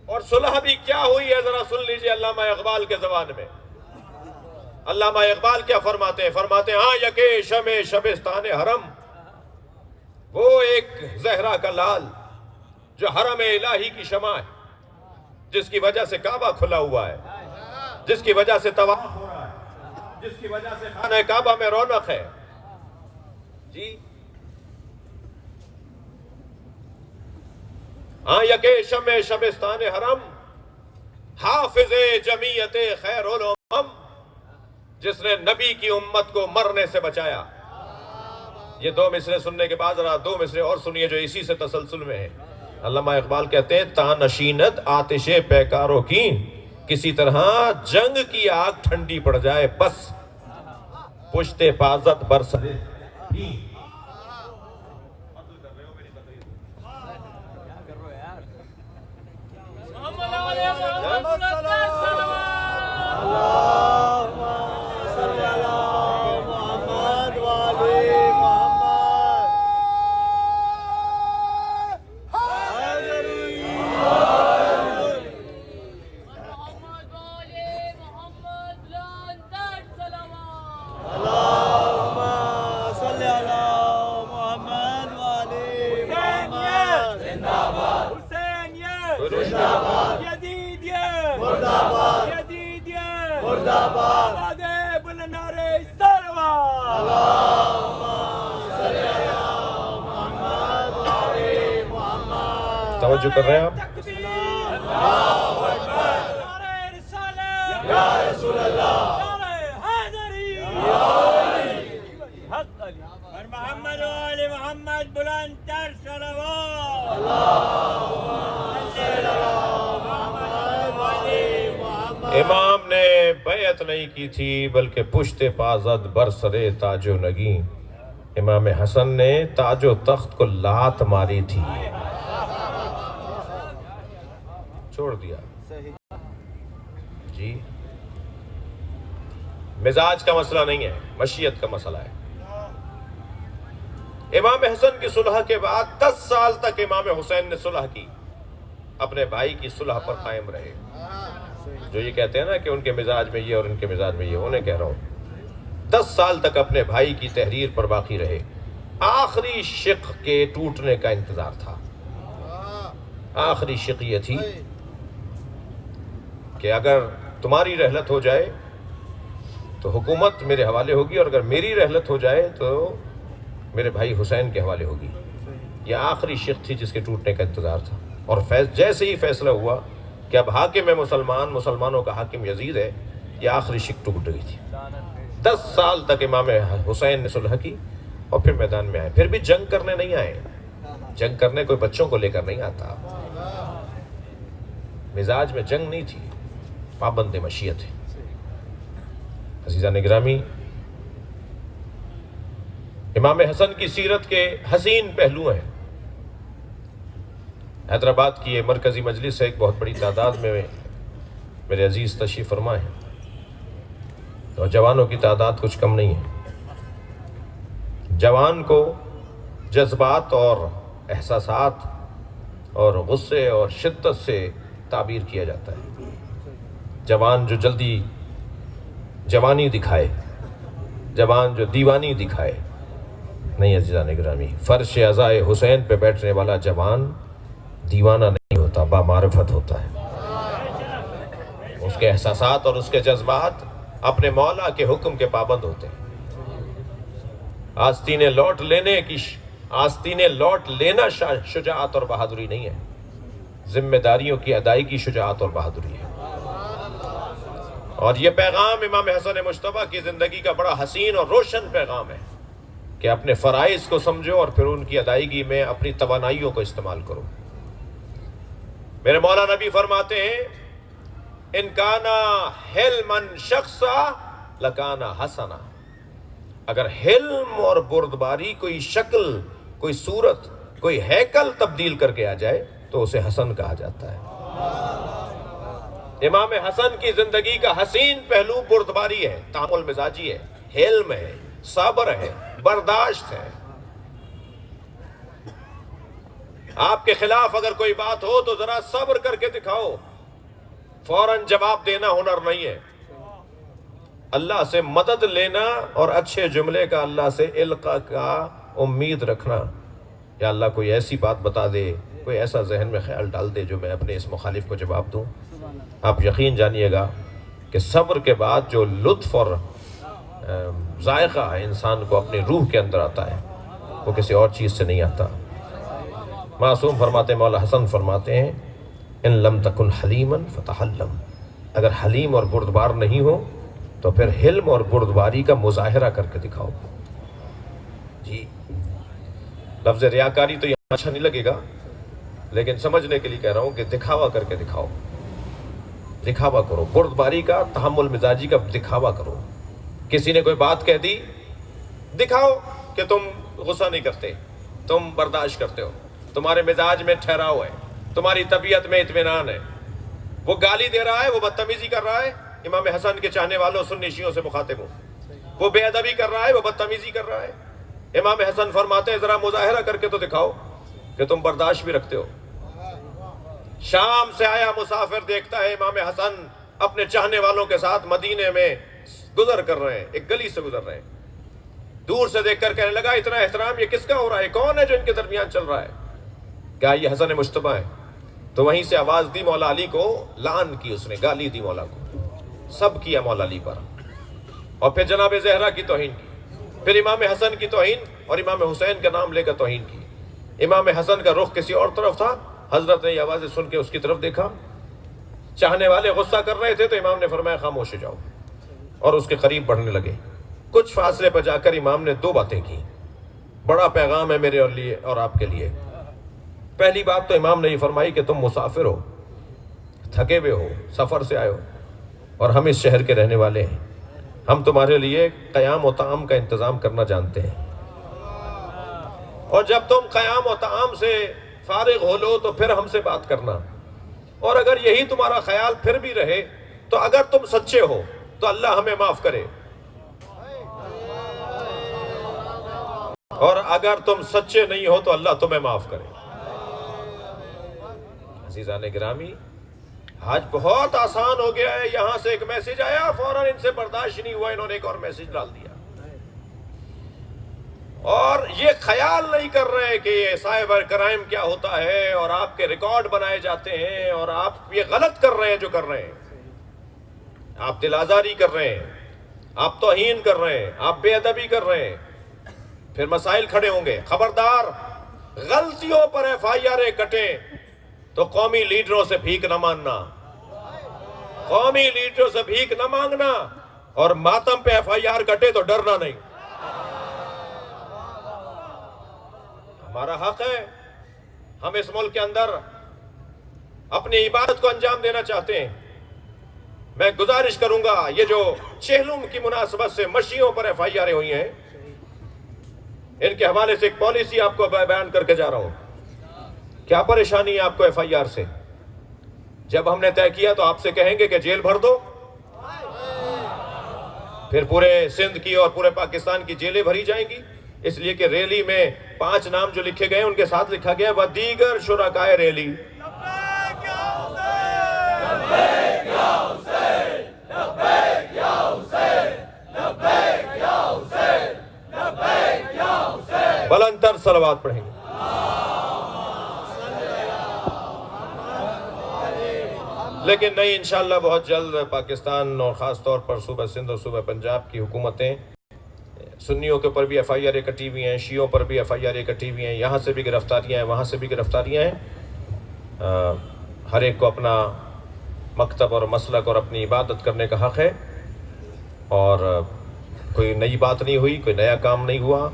A: اور صلح بھی کیا ہوئی ہے ذرا سن لیجئے علامہ اقبال کے زبان میں. علامہ اقبال کیا فرماتے ہیں؟ فرماتے ہیں ہاں یکے شبستان حرم، وہ ایک زہرا کا لال جو حرم الہی کی شمع ہے، جس کی وجہ سے کعبہ کھلا ہوا ہے، جس کی وجہ سے طواف ہو رہا ہے، جس کی وجہ سے خانہ کعبہ میں رونق ہے. جی ہاں یکے شبستان حرم، حافظ جمیعت خیر الامم، جس نے نبی کی امت کو مرنے سے بچایا. یہ دو مصرے سننے کے بعد ذرا دو مصرے اور سنیے جو اسی سے تسلسل میں ہیں. علامہ اقبال کہتے ہیں تانشینت آتش پیکاروں کی، کسی طرح جنگ کی آگ ٹھنڈی پڑ جائے بس، پشت حفاظت برسے.
B: محمد علی محمد بلندر صلوات.
A: توجہ کر رہے ہیں آپ؟
B: یا رسول اللہ، یا رسول اللہ، bulantar salawat.
A: امام نے بیعت نہیں کی تھی بلکہ پشت پازد برسرے تاج و نگیں، امام حسن نے تاج و تخت کو لات ماری تھی، چھوڑ دیا جی۔ مزاج کا مسئلہ نہیں ہے، مشیت کا مسئلہ ہے۔ امام حسن کی صلح کے بعد 10 سال تک امام حسین نے صلح کی، اپنے بھائی کی صلح پر قائم رہے۔ جو یہ کہتے ہیں نا کہ ان کے مزاج میں یہ اور ان کے مزاج میں یہ، انہیں کہہ رہا ہوں 10 سال تک اپنے بھائی کی تحریر پر باقی رہے۔ آخری شق کے ٹوٹنے کا انتظار تھا، آخری شق یہ تھی کہ اگر تمہاری رحلت ہو جائے تو حکومت میرے حوالے ہوگی، اور اگر میری رحلت ہو جائے تو میرے بھائی حسین کے حوالے ہوگی۔ یہ آخری شق تھی جس کے ٹوٹنے کا انتظار تھا، اور جیسے ہی فیصلہ ہوا کہ اب حاکم ہے مسلمانوں کا حاکم یزید ہے، یہ آخری شق ٹوٹ گئی تھی۔ 10 سال تک امام حسین نے صلح کی اور پھر میدان میں آئے۔ پھر بھی جنگ کرنے نہیں آئے، جنگ کرنے کوئی بچوں کو لے کر نہیں آتا، مزاج میں جنگ نہیں تھی، پابند مشیت ہے۔ عزیزان گرامی، امام حسن کی سیرت کے حسین پہلو ہیں۔ حیدرآباد کی یہ مرکزی مجلس سے ایک بہت بڑی تعداد میں میرے عزیز تشریف فرما ہیں، اور جوانوں کی تعداد کچھ کم نہیں ہے۔ جوان کو جذبات اور احساسات اور غصے اور شدت سے تعبیر کیا جاتا ہے۔ جوان جو جلدی جوانی دکھائے، جوان جو دیوانی دکھائے، نہیں عزیزان گرامی، فرش عزائے حسین پہ بیٹھنے والا جوان دیوانہ نہیں ہوتا، بامعرفت ہوتا ہے۔ اس کے احساسات اور اس کے جذبات اپنے مولا کے حکم کے پابند ہوتے ہیں۔ آستینیں لوٹ لینا شجاعت اور بہادری نہیں ہے، ذمہ داریوں کی ادائیگی شجاعت اور بہادری ہے۔ اور یہ پیغام امام حسن مجتبیٰ کی زندگی کا بڑا حسین اور روشن پیغام ہے کہ اپنے فرائض کو سمجھو اور پھر ان کی ادائیگی میں اپنی توانائیوں کو استعمال کرو۔ میرے مولا نبی فرماتے ہیں، ان کانا حلمن شخصا لکانا حسنا، اگر حلم اور بردباری کوئی شکل، کوئی صورت، کوئی ہیکل تبدیل کر کے آ جائے تو اسے حسن کہا جاتا ہے۔ امام حسن کی زندگی کا حسین پہلو بردباری ہے، تعامل مزاجی ہے، حلم ہے، صبر ہے، برداشت ہے۔ آپ کے خلاف اگر کوئی بات ہو تو ذرا صبر کر کے دکھاؤ، فوراً جواب دینا ہنر نہیں ہے۔ اللہ سے مدد لینا اور اچھے جملے کا اللہ سے القاء کا امید رکھنا، یا اللہ کوئی ایسی بات بتا دے، کوئی ایسا ذہن میں خیال ڈال دے جو میں اپنے اس مخالف کو جواب دوں۔ آپ یقین جانیے گا کہ صبر کے بعد جو لطف اور ذائقہ انسان کو اپنی روح کے اندر آتا ہے وہ کسی اور چیز سے نہیں آتا۔ معصوم فرماتے، مولا حسن فرماتے ہیں، ان لم تکن حلیما فتحلم، اگر حلیم اور بردبار نہیں ہو تو پھر حلم اور بردباری کا مظاہرہ کر کے دکھاؤ۔ جی، لفظ ریاکاری تو یہاں اچھا نہیں لگے گا، لیکن سمجھنے کے لیے کہہ رہا ہوں کہ دکھاوا کر کے دکھاؤ، دکھاوا کرو، بردباری کا، تحمل مزاجی کا دکھاوا کرو۔ کسی نے کوئی بات کہہ دی، دکھاؤ کہ تم غصہ نہیں کرتے، تم برداشت کرتے ہو، تمہارے مزاج میں ٹھہراؤ ہے، تمہاری طبیعت میں اطمینان ہے۔ وہ گالی دے رہا ہے، وہ بدتمیزی کر رہا ہے، امام حسن کے چاہنے والوں سنی شیعوں سے مخاطب ہو۔ وہ بے ادبی کر رہا ہے، وہ بدتمیزی کر رہا ہے، امام حسن فرماتے ہیں ذرا مظاہرہ کر کے تو دکھاؤ کہ تم برداشت بھی رکھتے ہو۔ شام سے آیا مسافر دیکھتا ہے امام حسن اپنے چاہنے والوں کے ساتھ مدینے میں گزر کر رہے ہیں، ایک گلی سے گزر رہے ہیں۔ دور سے دیکھ کر کہنے لگا، اتنا احترام یہ کس کا ہو رہا ہے؟ کون ہے جو ان کے درمیان چل رہا ہے؟ کیا یہ حسن مجتبیٰ ہے؟ تو وہیں سے آواز دی مولا علی کو، لعن کی، اس نے گالی دی مولا کو، سب کیا مولا علی پر، اور پھر جناب زہرا کی توہین کی، پھر امام حسن کی توہین اور امام حسین کا نام لے کر توہین کی۔ امام حسن کا رخ کسی اور طرف تھا، حضرت نے یہ آوازیں سن کے اس کی طرف دیکھا، چاہنے والے غصہ کر رہے تھے تو امام نے فرمایا خاموش ہو جاؤ، اور اس کے قریب بڑھنے لگے۔ کچھ فاصلے پر جا کر امام نے 2 باتیں کی۔ بڑا پیغام ہے میرے لیے اور آپ کے لیے۔ پہلی بات تو امام نے یہ فرمائی کہ تم مسافر ہو، تھکے ہوئے ہو، سفر سے آئے ہو، اور ہم اس شہر کے رہنے والے ہیں۔ ہم تمہارے لیے قیام و طعام کا انتظام کرنا جانتے ہیں، اور جب تم قیام و طعام سے فارغ ہو لو تو پھر ہم سے بات کرنا۔ اور اگر یہی تمہارا خیال پھر بھی رہے تو اگر تم سچے ہو تو اللہ ہمیں معاف کرے، اور اگر تم سچے نہیں ہو تو اللہ تمہیں معاف کرے۔ عزیزان گرامی، آج بہت آسان ہو گیا ہے، یہاں سے ایک میسج آیا فوراً ان سے برداشت نہیں ہوا، انہوں نے ایک اور میسج ڈال دیا، اور یہ خیال نہیں کر رہے کہ یہ سائبر کرائم کیا ہوتا ہے، اور آپ کے ریکارڈ بنائے جاتے ہیں، اور آپ یہ غلط کر رہے ہیں جو کر رہے ہیں، آپ دل آزاری کر رہے ہیں، آپ توہین کر رہے ہیں، آپ بے ادبی کر رہے ہیں، پھر مسائل کھڑے ہوں گے۔ خبردار، غلطیوں پر ایف آئی آر کٹیں تو قومی لیڈروں سے بھیک نہ مانگنا، قومی لیڈروں سے بھیک نہ مانگنا، اور ماتم پہ ایف آئی آر کٹے تو ڈرنا نہیں۔ ہمارا حق ہے، ہم اس ملک کے اندر اپنی عبادت کو انجام دینا چاہتے ہیں۔ میں گزارش کروں گا، یہ جو چہلم کی مناسبت سے مشیوں پر ایف آئی آریں ہوئی ہیں، ان کے حوالے سے ایک پالیسی آپ کو بیان کر کے جا رہا ہوں۔ کیا پریشانی ہے آپ کو ایف آئی آر سے؟ جب ہم نے طے کیا تو آپ سے کہیں گے کہ جیل بھر دو، پھر پورے سندھ کی اور پورے پاکستان کی جیلیں بھری جائیں گی، اس لیے کہ ریلی میں 5 نام جو لکھے گئے ان کے ساتھ لکھا گیا وَدِیگر شرکائے ریلی۔ بلند تر صلوات پڑھیں گے۔ لیکن نہیں، انشاءاللہ بہت جلد پاکستان اور خاص طور پر صوبہ سندھ اور صوبہ پنجاب کی حکومتیں، سنیوں کے اوپر بھی ایف آئی آر کٹی ہوئی ہیں، شیعوں پر بھی ایف آئی آر کٹی ہوئی ہیں، یہاں سے بھی گرفتاریاں ہیں، وہاں سے بھی گرفتاریاں ہیں۔ ہر ایک کو اپنا مکتب اور مسلک اور اپنی عبادت کرنے کا حق ہے، اور کوئی نئی بات نہیں ہوئی، کوئی نیا کام نہیں ہوا۔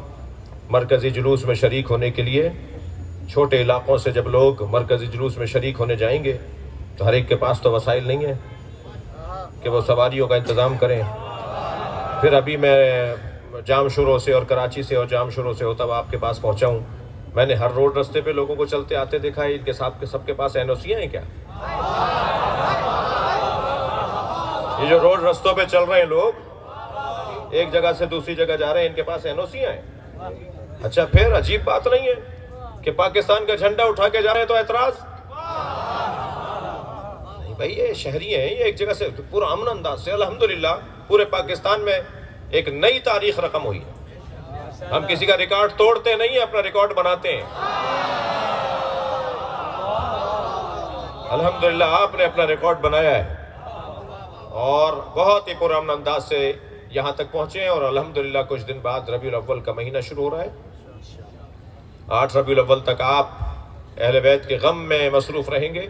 A: مرکزی جلوس میں شریک ہونے کے لیے چھوٹے علاقوں سے جب لوگ مرکزی جلوس میں شریک ہونے جائیں گے تو ہر ایک کے پاس تو وسائل نہیں ہیں کہ وہ سواریوں کا انتظام کریں۔ پھر ابھی میں جام شوروں سے اور کراچی سے اور جام شوروں سے ہوتا ہوا آپ کے پاس پہنچا ہوں، میں نے ہر روڈ رستے پہ لوگوں کو چلتے آتے دیکھا ہے۔ ان کے ساتھ سب کے پاس این او سیاں ہیں کیا؟ یہ جو روڈ رستوں پہ چل رہے ہیں لوگ، ایک جگہ سے دوسری جگہ جا رہے ہیں، ان کے پاس این او سیاں ہیں؟ اچھا، پھر عجیب بات نہیں ہے کہ پاکستان کا جھنڈا اٹھا کے جا رہے ہیں تو اعتراض نہیں؟ بھائی یہ شہری ہیں، یہ ایک جگہ سے پورا امن انداز سے الحمدللہ پورے پاکستان میں ایک نئی تاریخ رقم ہوئی ہے۔ ہم کسی کا ریکارڈ توڑتے نہیں ہیں، اپنا ریکارڈ بناتے ہیں۔ الحمدللہ آپ نے اپنا ریکارڈ بنایا ہے، اور بہت ہی پرامن انداز سے یہاں تک پہنچے ہیں، اور الحمدللہ کچھ دن بعد ربیع الاول کا مہینہ شروع ہو رہا ہے۔ 8 ربیع الاول تک آپ اہل بیت کے غم میں مصروف رہیں گے،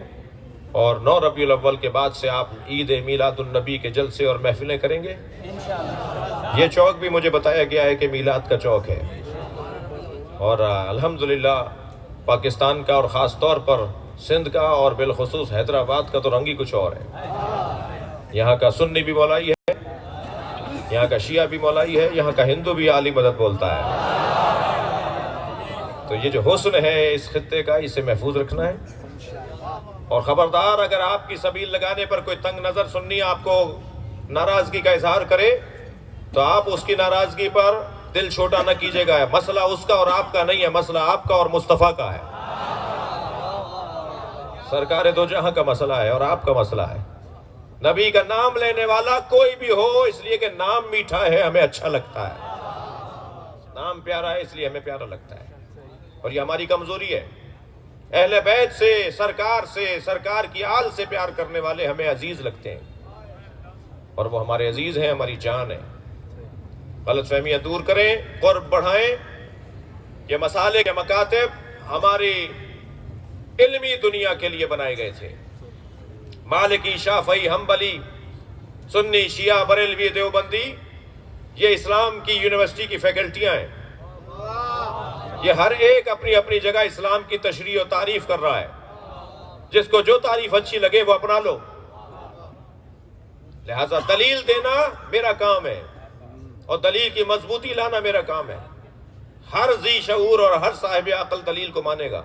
A: اور 9 ربیع الاول کے بعد سے آپ عید میلاد النبی کے جلسے اور محفلیں کریں گے۔ یہ چوک بھی مجھے بتایا گیا ہے کہ میلاد کا چوک ہے، اور الحمدللہ پاکستان کا اور خاص طور پر سندھ کا اور بالخصوص حیدرآباد کا تو رنگ ہی کچھ اور ہے۔ یہاں کا سنی بھی مولائی ہے، یہاں کا شیعہ بھی مولائی ہے، یہاں کا ہندو بھی عالی مدد بولتا ہے۔ تو یہ جو حسن ہے اس خطے کا، اسے محفوظ رکھنا ہے، اور خبردار اگر آپ کی سبیل لگانے پر کوئی تنگ نظر سنی آپ کو ناراضگی کا اظہار کرے تو آپ اس کی ناراضگی پر دل چھوٹا نہ کیجیے گا۔ مسئلہ اس کا اور آپ کا نہیں ہے، مسئلہ آپ کا اور مصطفیٰ کا ہے۔ سرکار دو جہاں کا مسئلہ ہے اور آپ کا مسئلہ ہے۔ نبی کا نام لینے والا کوئی بھی ہو، اس لیے کہ نام میٹھا ہے ہمیں اچھا لگتا ہے، نام پیارا ہے اس لیے ہمیں پیارا لگتا ہے، اور یہ ہماری کمزوری ہے۔ اہل بیت سے، سرکار کی آل سے پیار کرنے والے ہمیں عزیز لگتے ہیں، اور وہ ہمارے عزیز ہیں، ہماری جان ہے۔ غلط فہمیاں دور کریں، قرب بڑھائیں۔ یہ مسالے کے مکاتب ہماری علمی دنیا کے لیے بنائے گئے تھے۔ مالکی، شافعی، حنبلی، سنی، شیعہ، بریلوی، دیوبندی، یہ اسلام کی یونیورسٹی کی فیکلٹیاں ہیں۔ یہ ہر ایک اپنی اپنی جگہ اسلام کی تشریح و تعریف کر رہا ہے. جس کو جو تعریف اچھی لگے وہ اپنا لو. لہذا دلیل دینا میرا کام ہے اور دلیل کی مضبوطی لانا میرا کام ہے. ہر ذی شعور اور ہر صاحب عقل دلیل کو مانے گا.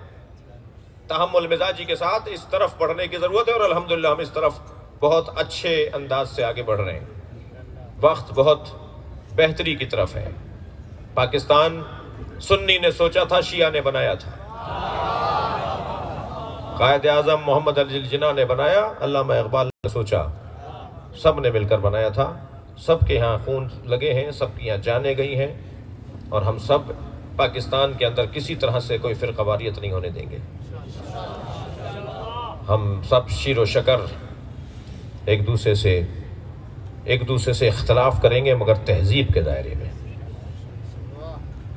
A: تحمل مزاجی کے ساتھ اس طرف بڑھنے کی ضرورت ہے اور الحمدللہ ہم اس طرف بہت اچھے انداز سے آگے بڑھ رہے ہیں. وقت بہت بہتری کی طرف ہے. پاکستان سنی نے سوچا تھا، شیعہ نے بنایا تھا. قائد اعظم محمد علی جناح نے بنایا، علامہ اقبال نے سوچا، سب نے مل کر بنایا تھا. سب کے ہاں خون لگے ہیں، سب کی یہاں جانیں گئی ہیں، اور ہم سب پاکستان کے اندر کسی طرح سے کوئی فرقہ واریت نہیں ہونے دیں گے. ہم سب شیر و شکر ایک دوسرے سے اختلاف کریں گے، مگر تہذیب کے دائرے میں.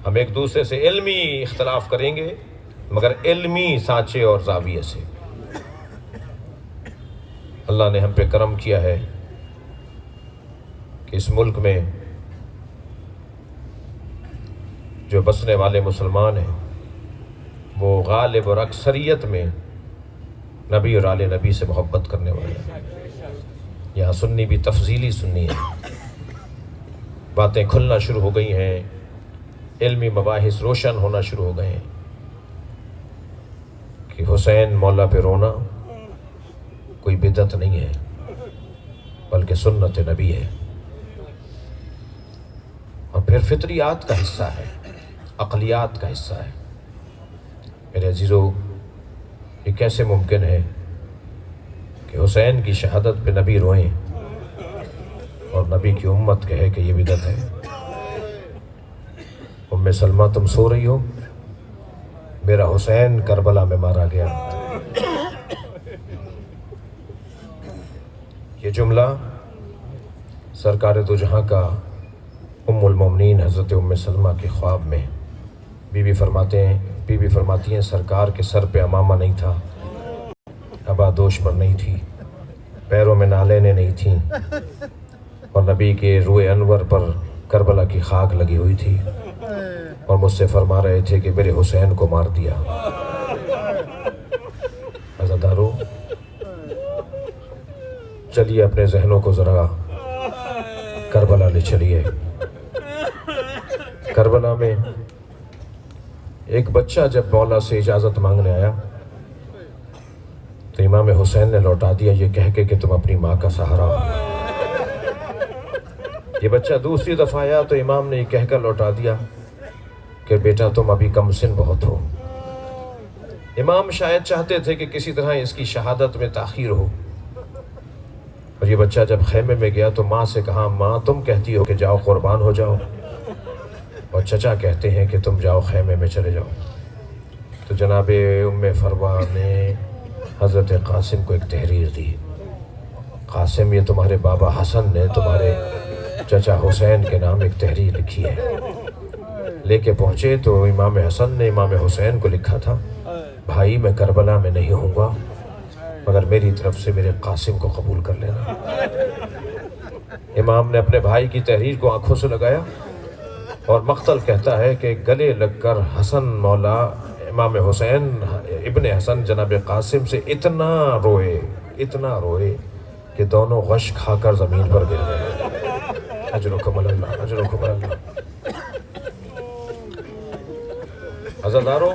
A: ہم ایک دوسرے سے علمی اختلاف کریں گے، مگر علمی سانچے اور زاویے سے. اللہ نے ہم پہ کرم کیا ہے کہ اس ملک میں جو بسنے والے مسلمان ہیں وہ غالب اور اکثریت میں نبی اور آل نبی سے محبت کرنے والے ہیں. یہاں سنی بھی تفضیلی سنی ہے. باتیں کھلنا شروع ہو گئی ہیں، علمی مباحث روشن ہونا شروع ہو گئے ہیں کہ حسین مولا پہ رونا کوئی بدعت نہیں ہے بلکہ سنت نبی ہے، اور پھر فطریات کا حصہ ہے، عقلیات کا حصہ ہے. میرے عزیزو، یہ کیسے ممکن ہے کہ حسین کی شہادت پہ نبی روئیں اور نبی کی امت کہے کہ یہ بدعت ہے؟ ام سلمہ تم سو رہی ہو، میرا حسین کربلا میں مارا گیا. یہ جملہ سرکار دو جہاں کا ام المومنین حضرت ام سلمہ کے خواب میں بی بی فرماتی ہیں سرکار کے سر پہ امامہ نہیں تھا، ابادوش پر نہیں تھی، پیروں میں نالینیں نہیں تھیں، اور نبی کے روئے انور پر کربلا کی خاک لگی ہوئی تھی، اور مجھ سے فرما رہے تھے کہ میرے حسین کو مار دیا. عزادارو، چلیے اپنے ذہنوں کو ذرا کربلا لے چلیے. کربلا میں ایک بچہ جب مولا سے اجازت مانگنے آیا تو امام حسین نے لوٹا دیا یہ کہہ کے کہ تم اپنی ماں کا سہارا ہو. یہ بچہ دوسری دفعہ آیا تو امام نے یہ کہہ کر لوٹا دیا کہ بیٹا تم ابھی کم سن بہت ہو. امام شاید چاہتے تھے کہ کسی طرح اس کی شہادت میں تاخیر ہو. اور یہ بچہ جب خیمے میں گیا تو ماں سے کہا، ماں تم کہتی ہو کہ جاؤ قربان ہو جاؤ، اور چچا کہتے ہیں کہ تم جاؤ خیمے میں چلے جاؤ. تو جناب ام فروا نے حضرت قاسم کو ایک تحریر دی. قاسم، یہ تمہارے بابا حسن نے تمہارے چچا حسین کے نام ایک تحریر لکھی ہے. لے کے پہنچے تو امام حسن نے امام حسین کو لکھا تھا، بھائی میں کربلا میں نہیں ہوں گا مگر میری طرف سے میرے قاسم کو قبول کر لینا. امام نے اپنے بھائی کی تحریر کو آنکھوں سے لگایا، اور مقتل کہتا ہے کہ گلے لگ کر حسن مولا امام حسین ابن حسن جناب قاسم سے اتنا روئے کہ دونوں غش کھا کر زمین پر گر گئے. اجرکم اللہ، اجرکم اللہ. عزادارو،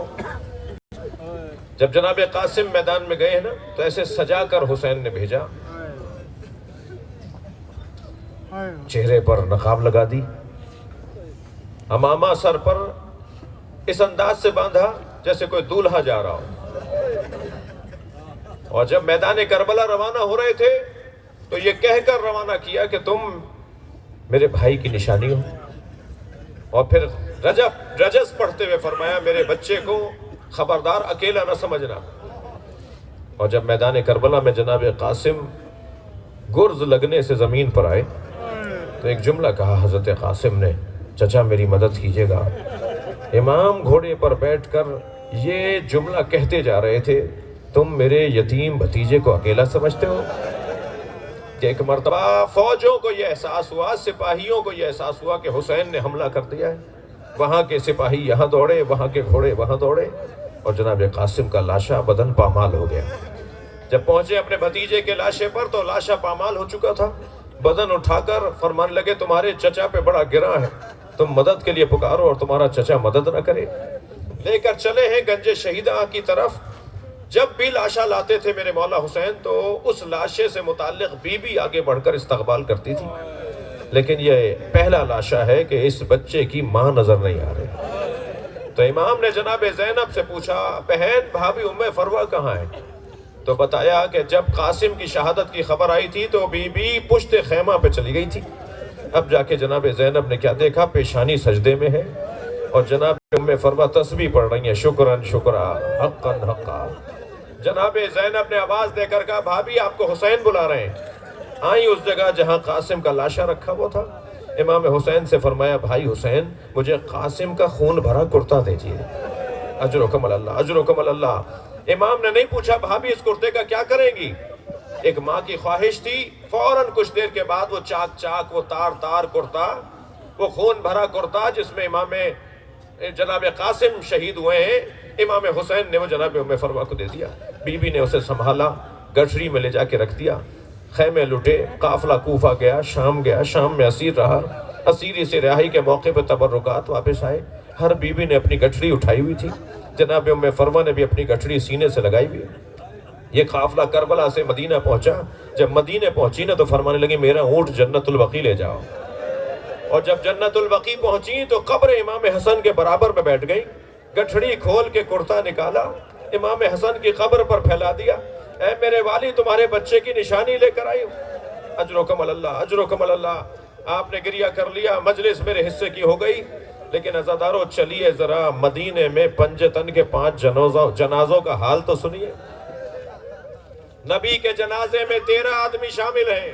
A: جب جناب قاسم میدان میں گئے ہیں نا تو ایسے سجا کر حسین نے بھیجا، چہرے پر نقاب لگا دی، امامہ سر پر اس انداز سے باندھا جیسے کوئی دولہا جا رہا ہو. اور جب میدان کربلا روانہ ہو رہے تھے تو یہ کہہ کر روانہ کیا کہ تم میرے بھائی کی نشانی ہو. اور پھر رجس پڑھتے ہوئے فرمایا، میرے بچے کو خبردار اکیلا نہ سمجھنا. اور جب میدان کربلا میں جناب قاسم گرز لگنے سے زمین پر آئے تو ایک جملہ کہا حضرت قاسم نے، چچا میری مدد کیجیے گا. امام گھوڑے پر بیٹھ کر یہ جملہ کہتے جا رہے تھے، تم میرے یتیم بھتیجے کو اکیلا سمجھتے ہو؟ کہ ایک مرتبہ فوجوں کو یہ احساس ہوا، سپاہیوں کو یہ احساس ہوا کہ حسین نے حملہ کر دیا ہے. وہاں کے سپاہی یہاں دوڑے، وہاں کے گھوڑے وہاں دوڑے، اور جناب قاسم کا لاشا بدن پامال ہو گیا۔ جب پہنچے اپنے بھتیجے کے لاشے پر تو لاشا پامال ہو چکا تھا۔ بدن اٹھا کر فرمانے لگے تمہارے چچا پہ بڑا گرا ہے، تم مدد کے لیے پکارو اور تمہارا چچا مدد نہ کرے۔ لے کر چلے ہیں گنج شہیدہ کی طرف۔ جب بھی لاشا لاتے تھے میرے مولا حسین تو اس لاشے سے متعلق بی بی آگے بڑھ کر استقبال کرتی تھی، لیکن یہ پہلا لاشا ہے کہ اس بچے کی ماں نظر نہیں آ رہی۔ تو امام نے جناب زینب سے پوچھا بہن بھابھی ام فروہ کہاں ہے؟ تو بتایا کہ جب قاسم کی شہادت کی خبر آئی تھی تو بی بی پشت خیمہ پہ چلی گئی تھی۔ اب جا کے جناب زینب نے کیا دیکھا، پیشانی سجدے میں ہے اور جناب ام فروہ تسبیح پڑھ رہی ہیں، شکرن شکرا حقن حقا۔ جناب زینب نے آواز دے کر کہا بھابھی آپ کو حسین بلا رہے ہیں۔ آئیں اس جگہ جہاں قاسم کا لاشا رکھا ہوا تھا۔ امام حسین سے فرمایا بھائی حسین مجھے قاسم کا خون بھرا کرتا دیجئے، اجرکم اللہ اجرکم اللہ۔ امام نے نہیں پوچھا بھابھی اس کرتے کا کیا کریں گی؟ ایک ماں کی خواہش تھی، فوراً کچھ دیر کے بعد وہ چاک چاک، وہ تار تار کرتا، وہ خون بھرا کرتا جس میں امام جناب قاسم شہید ہوئے ہیں، امام حسین نے وہ جناب ام فروہ کو دے دیا۔ بی بی نے اسے سنبھالا، گٹھری میں لے جا کے رکھ دیا۔ خیمے لٹے، قافلہ کوفہ گیا، شام میں اسیر رہا۔ اسیری سے رہائی کے موقع پہ تبرکات واپس آئے۔ ہر بی بی نے اپنی گٹھری اٹھائی ہوئی تھی، جناب ام فروہ نے بھی اپنی گٹھری سینے سے لگائی ہوئی۔ یہ قافلہ کربلا سے مدینہ پہنچا۔ جب مدینہ پہنچی نا تو فرمانے لگی میرا اونٹ جنت البقیع لے جاؤ، اور جب جنت البقیع پہنچی تو قبر امام حسن کے برابر میں بیٹھ گئی۔ گٹھڑی کھول کے کرتا نکالا، امام حسن کی قبر پر پھیلا دیا۔ اے میرے والی تمہارے بچے کی نشانی لے کر آئی ہوں، اجرکم اللہ اجرکم اللہ۔ آپ نے گریہ کر لیا، مجلس میرے حصے کی ہو گئی، لیکن عزادارو چلیے ذرا مدینے میں پنجتن کے 5 جنازوں کا حال تو سنیے۔ نبی کے جنازے میں 13 آدمی شامل ہیں،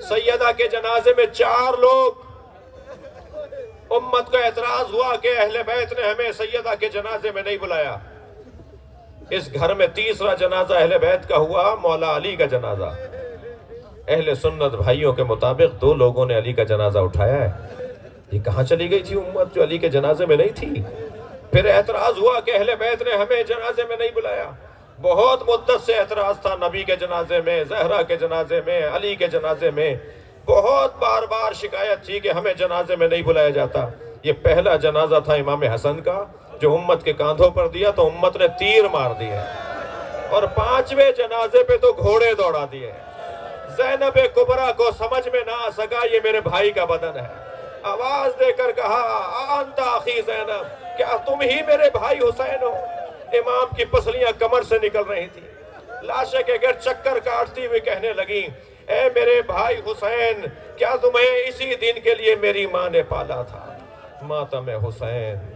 A: سیدہ کے جنازے میں 4 لوگ۔ امت کا اعتراض ہوا کہ اہل بیت نے ہمیں سیدہ کے جنازے میں نہیں بلایا۔ اس گھر میں تیسرا جنازہ اہل بیت کا ہوا، مولا علی کا جنازہ۔ اہل سنت بھائیوں کے مطابق 2 لوگوں نے علی کا جنازہ اٹھایا ہے۔ یہ کہاں چلی گئی تھی امت جو علی کے جنازے میں نہیں تھی؟ پھر اعتراض ہوا کہ اہل بیت نے ہمیں جنازے میں نہیں بلایا۔ بہت مدت سے اعتراض تھا، نبی کے جنازے میں، زہرا کے جنازے میں، علی کے جنازے میں بہت بار بار شکایت تھی کہ ہمیں جنازے میں نہیں بلایا جاتا۔ یہ پہلا جنازہ تھا امام حسن کا جو امت کے کاندھوں پر دیا تو امت نے تیر مار دیے، اور 5ویں جنازے پہ تو گھوڑے دوڑا دیے۔ زینب کبریٰ کو سمجھ میں نہ آ سکا یہ میرے بھائی کا بدن ہے، آواز دے کر کہا انت اخی زینب، کیا تم ہی میرے بھائی حسین ہو؟ امام کی پسلیاں کمر سے نکل رہی تھی، لاشے کے گرد چکر کاٹتی ہوئی کہنے لگی اے میرے بھائی حسین، کیا تمہیں اسی دن کے لیے میری ماں نے پالا تھا؟ ماتم حسین۔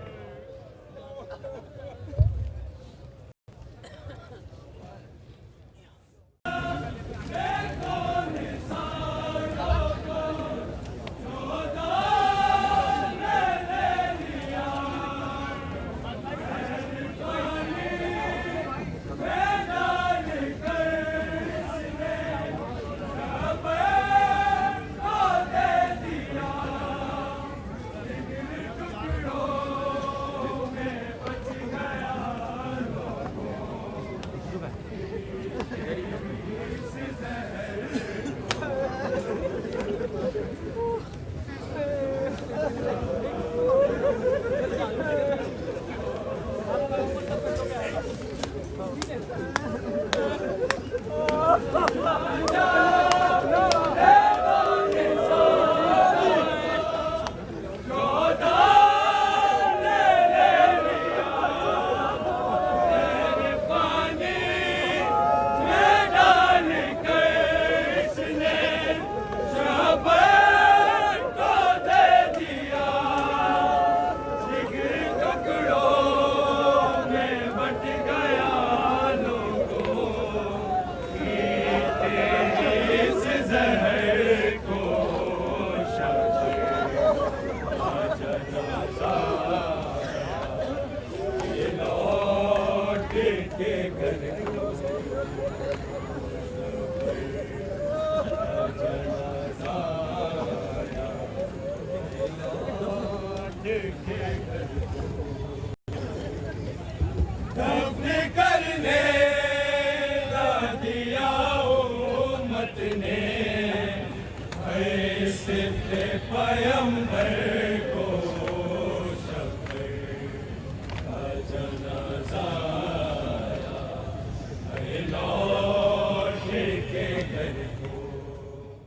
C: پیمبر